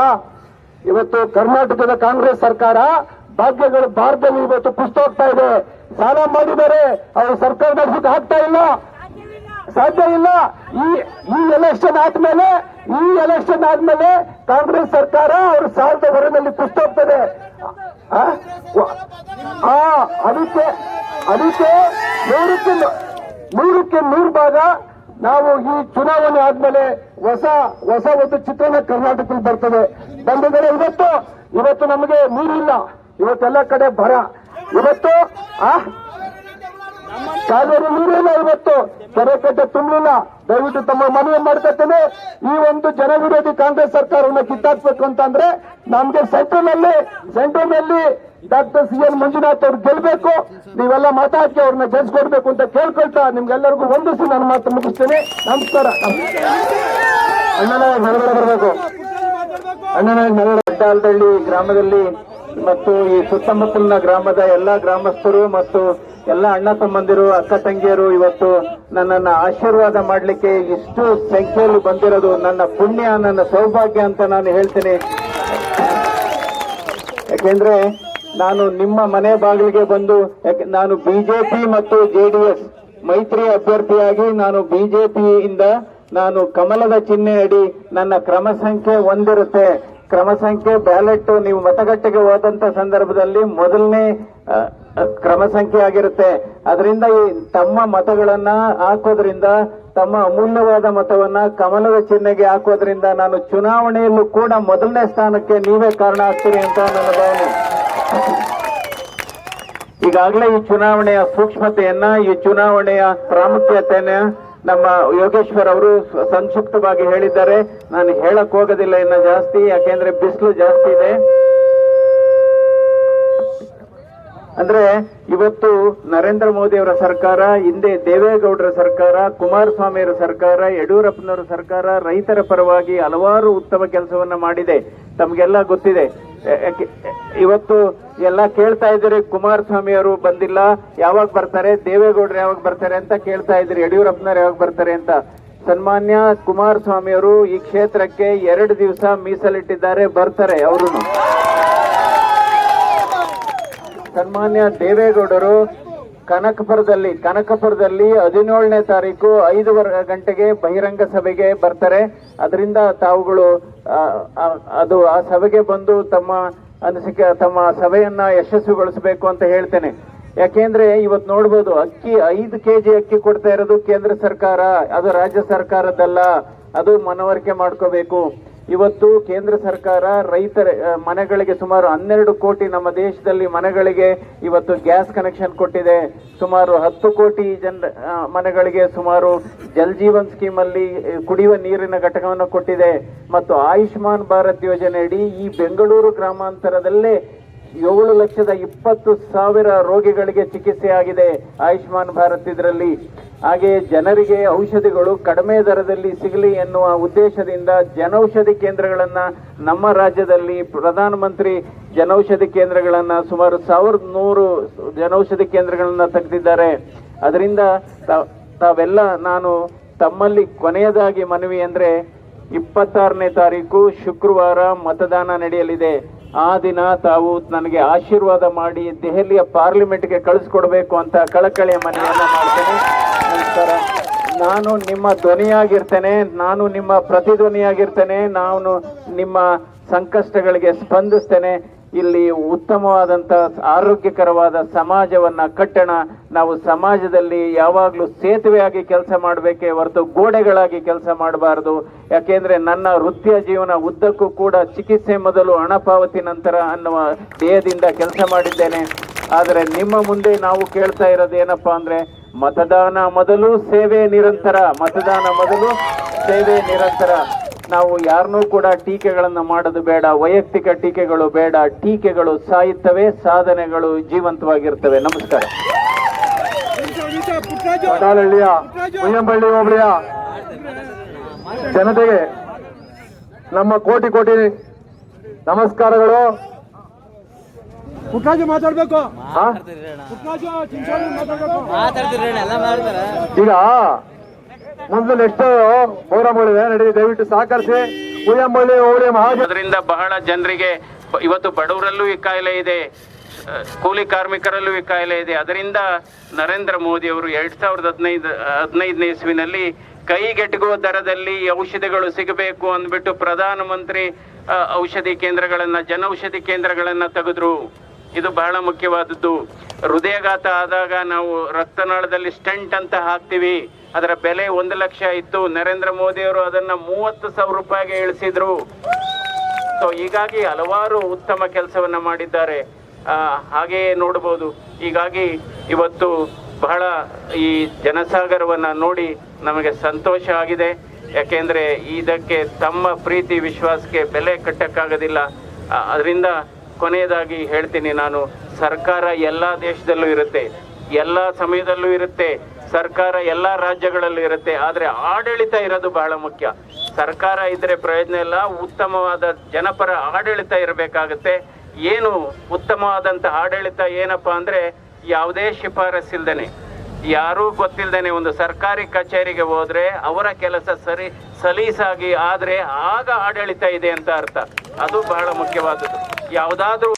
ಇವತ್ತು ಕರ್ನಾಟಕದ ಕಾಂಗ್ರೆಸ್ ಸರ್ಕಾರ ಭಾಗ್ಯಗಳು ಭಾರತದಲ್ಲಿ ಇವತ್ತು ಕುಸಿದು ಹೋಗ್ತಾ ಇದೆ. ಸಾಲ ಮಾಡಿದ್ದಾರೆ, ಅವರು ಸರ್ಕಾರ ನಡೆಸಕ್ಕೆ ಆಗ್ತಾ ಇಲ್ಲ, ಸಾಧ್ಯ ಇಲ್ಲ. ಈ ಎಲೆಕ್ಷನ್ ಆದ್ಮೇಲೆ ಕಾಂಗ್ರೆಸ್ ಸರ್ಕಾರ ಅವ್ರ ಸಾಲದ ಹೊರನಲ್ಲಿ ಕುಸಿದು ಹೋಗ್ತದೆ. ಅದಕ್ಕೆ 100ಕ್ಕೆ 100 ಭಾಗ ನಾವು ಈ ಚುನಾವಣೆ ಆದ್ಮೇಲೆ ಹೊಸ ಒಂದು ಚಿತ್ರಣ ಕರ್ನಾಟಕದಲ್ಲಿ ಬರ್ತದೆ. ಬಂಧುಗಳೇ, ಇವತ್ತು ನಮಗೆ ನೀರಿಲ್ಲ. ಇವತ್ತೆಲ್ಲ ಕಡೆ ಬರ. ಇವತ್ತು ಕಾವೇರಿ ನೀರಿಲ್ಲ. ಇವತ್ತು ಕೆರೆ ಕಟ್ಟೆ ತುಂಬಲಿಲ್ಲ. ದಯವಿಟ್ಟು ತಮ್ಮ ಮನವಿ ಮಾಡ್ಕೊತೇನೆ. ಈ ಒಂದು ಜನವಿರೋಧಿ ಕಾಂಗ್ರೆಸ್ ಸರ್ಕಾರವನ್ನು ಕಿತ್ತಾಕ್ಬೇಕು ಅಂತಂದ್ರೆ ನಮ್ಗೆ ಸೆಂಟ್ರಲ್ನಲ್ಲಿ ಡಾಕ್ಟರ್ CN ಮಂಜುನಾಥ್ ಅವ್ರು ಗೆಲ್ಬೇಕು. ನೀವೆಲ್ಲ ಮಾತಾಡಿ ಅವ್ರನ್ನ ಗೆಲ್ಸ್ಕೊಡ್ಬೇಕು ಅಂತ ಕೇಳ್ಕೊಳ್ತಾ ನಿಮ್ಗೆಲ್ಲರಿಗೂ ವಂದಿಸಿ ನನ್ನ ಮಾತು ಮುಗಿಸ್ತೇನೆ. ನಮಸ್ಕಾರ. ಅಣ್ಣನಾಯಕ್ ನರಗಡೆ ಬರಬೇಕು. ಅಣ್ಣನಾಯಕ್ ನರಗಡೆ ಅಡ್ಡಾಲದಳ್ಳಿ ಗ್ರಾಮದಲ್ಲಿ ಮತ್ತು ಈ ಸುತ್ತಮುತ್ತಲಿನ ಗ್ರಾಮದ ಎಲ್ಲಾ ಗ್ರಾಮಸ್ಥರು ಮತ್ತು ಎಲ್ಲ ಅಣ್ಣ ತಮ್ಮಂದಿರು, ಅಕ್ಕ ತಂಗಿಯರು ಇವತ್ತು ನನ್ನನ್ನು ಆಶೀರ್ವಾದ ಮಾಡಲಿಕ್ಕೆ ಇಷ್ಟು ಸಂಖ್ಯೆಯಲ್ಲಿ ಬಂದಿರೋದು ನನ್ನ ಪುಣ್ಯ, ನನ್ನ ಸೌಭಾಗ್ಯ ಅಂತ ನಾನು ಹೇಳ್ತೀನಿ. ಯಾಕೆಂದ್ರೆ ನಾನು ನಿಮ್ಮ ಮನೆ ಬಾಗಿಲಿಗೆ ಬಂದು, ನಾನು ಬಿಜೆಪಿ ಮತ್ತು JDS ಮೈತ್ರಿ ಅಭ್ಯರ್ಥಿಯಾಗಿ ನಾನು ಬಿಜೆಪಿಯಿಂದ ನಾನು ಕಮಲದ ಚಿಹ್ನೆ ಅಡಿ ನನ್ನ ಕ್ರಮ ಸಂಖ್ಯೆ 1 ಇರುತ್ತೆ. ಕ್ರಮ ಸಂಖ್ಯೆ ಬ್ಯಾಲೆಟ್ ನೀವು ಮತಗಟ್ಟೆಗೆ ಹೋದಂತ ಸಂದರ್ಭದಲ್ಲಿ ಮೊದಲನೇ ಕ್ರಮ ಸಂಖ್ಯೆ ಆಗಿರುತ್ತೆ. ಅದರಿಂದ ತಮ್ಮ ಮತಗಳನ್ನ ಹಾಕೋದ್ರಿಂದ, ತಮ್ಮ ಅಮೂಲ್ಯವಾದ ಮತವನ್ನ ಕಮಲದ ಚಿಹ್ನೆಗೆ ಹಾಕೋದ್ರಿಂದ ನಾನು ಚುನಾವಣೆಯಲ್ಲೂ ಕೂಡ ಮೊದಲನೇ ಸ್ಥಾನಕ್ಕೆ ನೀವೇ ಕಾರಣ ಆಗ್ತೀರಿ ಅಂತ ನನ್ನ ಭಾವನೆ. ಈಗಾಗಲೇ ಈ ಚುನಾವಣೆಯ ಸೂಕ್ಷ್ಮತೆಯನ್ನ, ಈ ಚುನಾವಣೆಯ ಪ್ರಾಮುಖ್ಯತೆಯನ್ನ ನಮ್ಮ ಯೋಗೇಶ್ವರ್ ಅವರು ಸಂಕ್ಷಿಪ್ತವಾಗಿ ಹೇಳಿದ್ದಾರೆ. ನಾನು ಹೇಳಕ್ ಹೋಗೋದಿಲ್ಲ ಇನ್ನ ಜಾಸ್ತಿ, ಯಾಕೆಂದ್ರೆ ಬಿಸಿಲು ಜಾಸ್ತಿ ಇದೆ. ಅಂದ್ರೆ ಇವತ್ತು ನರೇಂದ್ರ ಮೋದಿ ಅವರ ಸರ್ಕಾರ, ಹಿಂದೆ ದೇವೇಗೌಡರ ಸರ್ಕಾರ, ಕುಮಾರಸ್ವಾಮಿ ಅವರ ಸರ್ಕಾರ, ಯಡಿಯೂರಪ್ಪನವರ ಸರ್ಕಾರ ರೈತರ ಪರವಾಗಿ ಹಲವಾರು ಉತ್ತಮ ಕೆಲಸವನ್ನ ಮಾಡಿದೆ. ತಮ್ಗೆಲ್ಲ ಗೊತ್ತಿದೆ. ಇವತ್ತು ಎಲ್ಲ ಕೇಳ್ತಾ ಇದ್ದೀರಿ, ಕುಮಾರಸ್ವಾಮಿ ಅವರು ಬಂದಿಲ್ಲ, ಯಾವಾಗ ಬರ್ತಾರೆ, ದೇವೇಗೌಡರು ಯಾವಾಗ ಬರ್ತಾರೆ ಅಂತ ಕೇಳ್ತಾ ಇದ್ದೀರಿ, ಯಡಿಯೂರಪ್ಪನವ್ರು ಯಾವಾಗ ಬರ್ತಾರೆ ಅಂತ. ಸನ್ಮಾನ್ಯ ಕುಮಾರಸ್ವಾಮಿ ಅವರು ಈ ಕ್ಷೇತ್ರಕ್ಕೆ 2 ದಿವಸ ಮೀಸಲಿಟ್ಟಿದ್ದಾರೆ, ಬರ್ತಾರೆ ಅವರು. ಸನ್ಮಾನ್ಯ ದೇವೇಗೌಡರು ಕನಕಪುರದಲ್ಲಿ 17ನೇ ತಾರೀಕು 5 ಗಂಟೆಗೆ ಬಹಿರಂಗ ಸಭೆಗೆ ಬರ್ತಾರೆ. ಅದರಿಂದ ತಾವುಗಳು ಆ ಸಭೆಗೆ ಬಂದು ತಮ್ಮ ಅನಿಸಿಕೆ, ತಮ್ಮ ಸಭೆಯನ್ನ ಯಶಸ್ವಿಗೊಳಿಸಬೇಕು ಅಂತ ಹೇಳ್ತೇನೆ. ಯಾಕೆಂದ್ರೆ ಇವತ್ತು ನೋಡ್ಬೋದು, ಅಕ್ಕಿ 5 kg ಅಕ್ಕಿ ಕೊಡ್ತಾ ಇರೋದು ಕೇಂದ್ರ ಸರ್ಕಾರ, ಅದು ರಾಜ್ಯ ಸರ್ಕಾರದ್ದಲ್ಲ. ಅದು ಮನವರಿಕೆ ಮಾಡ್ಕೋಬೇಕು. ಇವತ್ತು ಕೇಂದ್ರ ಸರ್ಕಾರ ರೈತರ ಮನೆಗಳಿಗೆ ಸುಮಾರು 12 ಕೋಟಿ ನಮ್ಮ ದೇಶದಲ್ಲಿ ಮನೆಗಳಿಗೆ ಇವತ್ತು ಗ್ಯಾಸ್ ಕನೆಕ್ಷನ್ ಕೊಟ್ಟಿದೆ. ಸುಮಾರು 10 ಕೋಟಿ ಮನೆಗಳಿಗೆ ಸುಮಾರು ಜಲ್ ಜೀವನ್ ಸ್ಕೀಮ್ ಅಲ್ಲಿ ಕುಡಿಯುವ ನೀರಿನ ಘಟಕವನ್ನು ಕೊಟ್ಟಿದೆ. ಮತ್ತು ಆಯುಷ್ಮಾನ್ ಭಾರತ್ ಯೋಜನೆಯಡಿ ಈ ಬೆಂಗಳೂರು ಗ್ರಾಮಾಂತರದಲ್ಲೇ 7,20,000 ರೋಗಿಗಳಿಗೆ ಚಿಕಿತ್ಸೆ ಆಗಿದೆ ಆಯುಷ್ಮಾನ್ ಭಾರತ್ ಇದರಲ್ಲಿ. ಹಾಗೆ ಜನರಿಗೆ ಔಷಧಿಗಳು ಕಡಿಮೆ ದರದಲ್ಲಿ ಸಿಗಲಿ ಎನ್ನುವ ಉದ್ದೇಶದಿಂದ ಜನೌಷಧಿ ಕೇಂದ್ರಗಳನ್ನ ನಮ್ಮ ರಾಜ್ಯದಲ್ಲಿ ಪ್ರಧಾನಮಂತ್ರಿ ಜನೌಷಧಿ ಕೇಂದ್ರಗಳನ್ನ ಸುಮಾರು 1,100 ಜನೌಷಧಿ ಕೇಂದ್ರಗಳನ್ನ ತೆಗೆದಿದ್ದಾರೆ. ಅದರಿಂದ ತಾವೆಲ್ಲ ನಾನು ತಮ್ಮಲ್ಲಿ ಕೊನೆಯದಾಗಿ ಮನವಿ ಅಂದ್ರೆ 26ನೇ ತಾರೀಕು ಶುಕ್ರವಾರ ಮತದಾನ ನಡೆಯಲಿದೆ. ಆ ದಿನ ತಾವು ನನಗೆ ಆಶೀರ್ವಾದ ಮಾಡಿ ದೆಹಲಿಯ ಪಾರ್ಲಿಮೆಂಟ್ಗೆ ಕಳಿಸ್ಕೊಡ್ಬೇಕು ಅಂತ ಕಳಕಳಿಯ ಮನವಿಯನ್ನ ಮಾಡ್ತೇನೆ. ನಮಸ್ಕಾರ. ನಾನು ನಿಮ್ಮ ಧ್ವನಿಯಾಗಿರ್ತೇನೆ, ನಾನು ನಿಮ್ಮ ಪ್ರತಿಧ್ವನಿಯಾಗಿರ್ತೇನೆ, ನಾನು ನಿಮ್ಮ ಸಂಕಷ್ಟಗಳಿಗೆ ಸ್ಪಂದಿಸ್ತೇನೆ. ಇಲ್ಲಿ ಉತ್ತಮವಾದಂತ ಆರೋಗ್ಯಕರವಾದ ಸಮಾಜವನ್ನ ಕಟ್ಟೋಣ. ನಾವು ಸಮಾಜದಲ್ಲಿ ಯಾವಾಗ್ಲೂ ಸೇತುವೆಯಾಗಿ ಕೆಲಸ ಮಾಡಬೇಕೇ ಹೊರತು ಗೋಡೆಗಳಾಗಿ ಕೆಲಸ ಮಾಡಬಾರದು. ಯಾಕೆಂದ್ರೆ ನನ್ನ ವೃತ್ತಿಯ ಜೀವನ ಉದ್ದಕ್ಕೂ ಕೂಡ ಚಿಕಿತ್ಸೆ ಮೊದಲು ಹಣ ಪಾವತಿ ನಂತರ ಅನ್ನುವ ಧ್ಯೇಯದಿಂದ ಕೆಲಸ ಮಾಡಿದ್ದೇನೆ. ಆದರೆ ನಿಮ್ಮ ಮುಂದೆ ನಾವು ಕೇಳ್ತಾ ಇರೋದು ಏನಪ್ಪಾ ಅಂದ್ರೆ, ಮತದಾನ ಮೊದಲು ಸೇವೆ ನಿರಂತರ, ಮತದಾನ ಮೊದಲು ಸೇವೆ ನಿರಂತರ. ನಾವು ಯಾರನ್ನೂ ಕೂಡ ಟೀಕೆಗಳನ್ನ ಮಾಡೋದು ಬೇಡ, ವೈಯಕ್ತಿಕ ಟೀಕೆಗಳು ಬೇಡ. ಟೀಕೆಗಳು ಸಾಯುತ್ತವೆ, ಸಾಧನೆಗಳು ಜೀವಂತವಾಗಿರ್ತವೆ. ನಮಸ್ಕಾರ. ಮಡಾಲಹಳ್ಳಿಯ ಉಯ್ಯಂಬಳ್ಳಿ ಹೋಬಳಿಯ ಜನತೆಗೆ ನಮ್ಮ ಕೋಟಿ ಕೋಟಿ ನಮಸ್ಕಾರಗಳು. ಪುಟ್ಟರಾಜು ಮಾತಾಡ್ಬೇಕು. ಈಗ ಮುಂದೆ ನೆಕ್ಸ್ಟ್ ಪ್ರೋಗ್ರಾಮ್ಗಳಿವೆ, ನಡಿ, ದಯವಿಟ್ಟು ಸಹಕರಿಸಿ. ಉಯ್ಯಂಬಳ್ಳಿ ಹೋಬಳಿ ಅದರಿಂದ ಬಹಳ ಜನರಿಗೆ ಇವತ್ತು ಬಡವರಲ್ಲೂ ಈ ಕಾಯಿಲೆ ಇದೆ, ಕೂಲಿ ಕಾರ್ಮಿಕರಲ್ಲೂ ಈ ಕಾಯಿಲೆ ಇದೆ. ಅದರಿಂದ ನರೇಂದ್ರ ಮೋದಿ ಅವರು 2015ನೇ ಇಸ್ವಿನಲ್ಲಿ ಕೈಗೆಟುಕುವ ದರದಲ್ಲಿ ಔಷಧಿಗಳು ಸಿಗಬೇಕು ಅಂದ್ಬಿಟ್ಟು ಪ್ರಧಾನಮಂತ್ರಿ ಔಷಧಿ ಕೇಂದ್ರಗಳನ್ನ, ಜನೌಷಧಿ ಕೇಂದ್ರಗಳನ್ನ ತೆಗೆದ್ರು. ಇದು ಬಹಳ ಮುಖ್ಯವಾದದ್ದು. ಹೃದಯಾಘಾತ ಆದಾಗ ನಾವು ರಕ್ತನಾಳದಲ್ಲಿ ಸ್ಟೆಂಟ್ ಅಂತ ಹಾಕ್ತಿವಿ, ಅದರ ಬೆಲೆ 1 ಲಕ್ಷ ಇತ್ತು. ನರೇಂದ್ರ ಮೋದಿ ಅವರು ಅದನ್ನ 30,000 ರೂಪಾಯಿಗೆ ಇಳಿಸಿದ್ರು. ಸೊ ಹೀಗಾಗಿ ಹಲವಾರು ಉತ್ತಮ ಕೆಲಸವನ್ನ ಮಾಡಿದ್ದಾರೆ. ಹಾಗೆಯೇ ನೋಡಬಹುದು. ಹೀಗಾಗಿ ಇವತ್ತು ಬಹಳ ಈ ಜನಸಾಗರವನ್ನ ನೋಡಿ ನಮಗೆ ಸಂತೋಷ ಆಗಿದೆ. ಯಾಕೆಂದ್ರೆ ಇದಕ್ಕೆ ತಮ್ಮ ಪ್ರೀತಿ ವಿಶ್ವಾಸಕ್ಕೆ ಬೆಲೆ ಕಟ್ಟಕ್ಕಾಗೋದಿಲ್ಲ. ಅದರಿಂದ ಕೊನೆಯದಾಗಿ ಹೇಳ್ತೀನಿ, ನಾನು ಸರ್ಕಾರ ಎಲ್ಲ ದೇಶದಲ್ಲೂ ಇರುತ್ತೆ, ಎಲ್ಲ ಸಮಯದಲ್ಲೂ ಇರುತ್ತೆ, ಸರ್ಕಾರ ಎಲ್ಲ ರಾಜ್ಯಗಳಲ್ಲೂ ಇರುತ್ತೆ. ಆದರೆ ಆಡಳಿತ ಇರೋದು ಬಹಳ ಮುಖ್ಯ. ಸರ್ಕಾರ ಇದ್ರೆ ಪ್ರಯೋಜನ ಇಲ್ಲ, ಉತ್ತಮವಾದ ಜನಪರ ಆಡಳಿತ ಇರಬೇಕಾಗುತ್ತೆ. ಏನು ಉತ್ತಮವಾದಂಥ ಆಡಳಿತ ಏನಪ್ಪಾ ಅಂದ್ರೆ, ಯಾವುದೇ ಶಿಫಾರಸ್ಸಿಲ್ದೇನೆ, ಯಾರೂ ಗೊತ್ತಿಲ್ದೇನೆ ಒಂದು ಸರ್ಕಾರಿ ಕಚೇರಿಗೆ ಹೋದ್ರೆ ಅವರ ಕೆಲಸ ಸಲೀಸಾಗಿ ಆದ್ರೆ ಆಗ ಆಡಳಿತ ಇದೆ ಅಂತ ಅರ್ಥ. ಅದು ಬಹಳ ಮುಖ್ಯವಾದದ್ದು. ಯಾವುದಾದ್ರೂ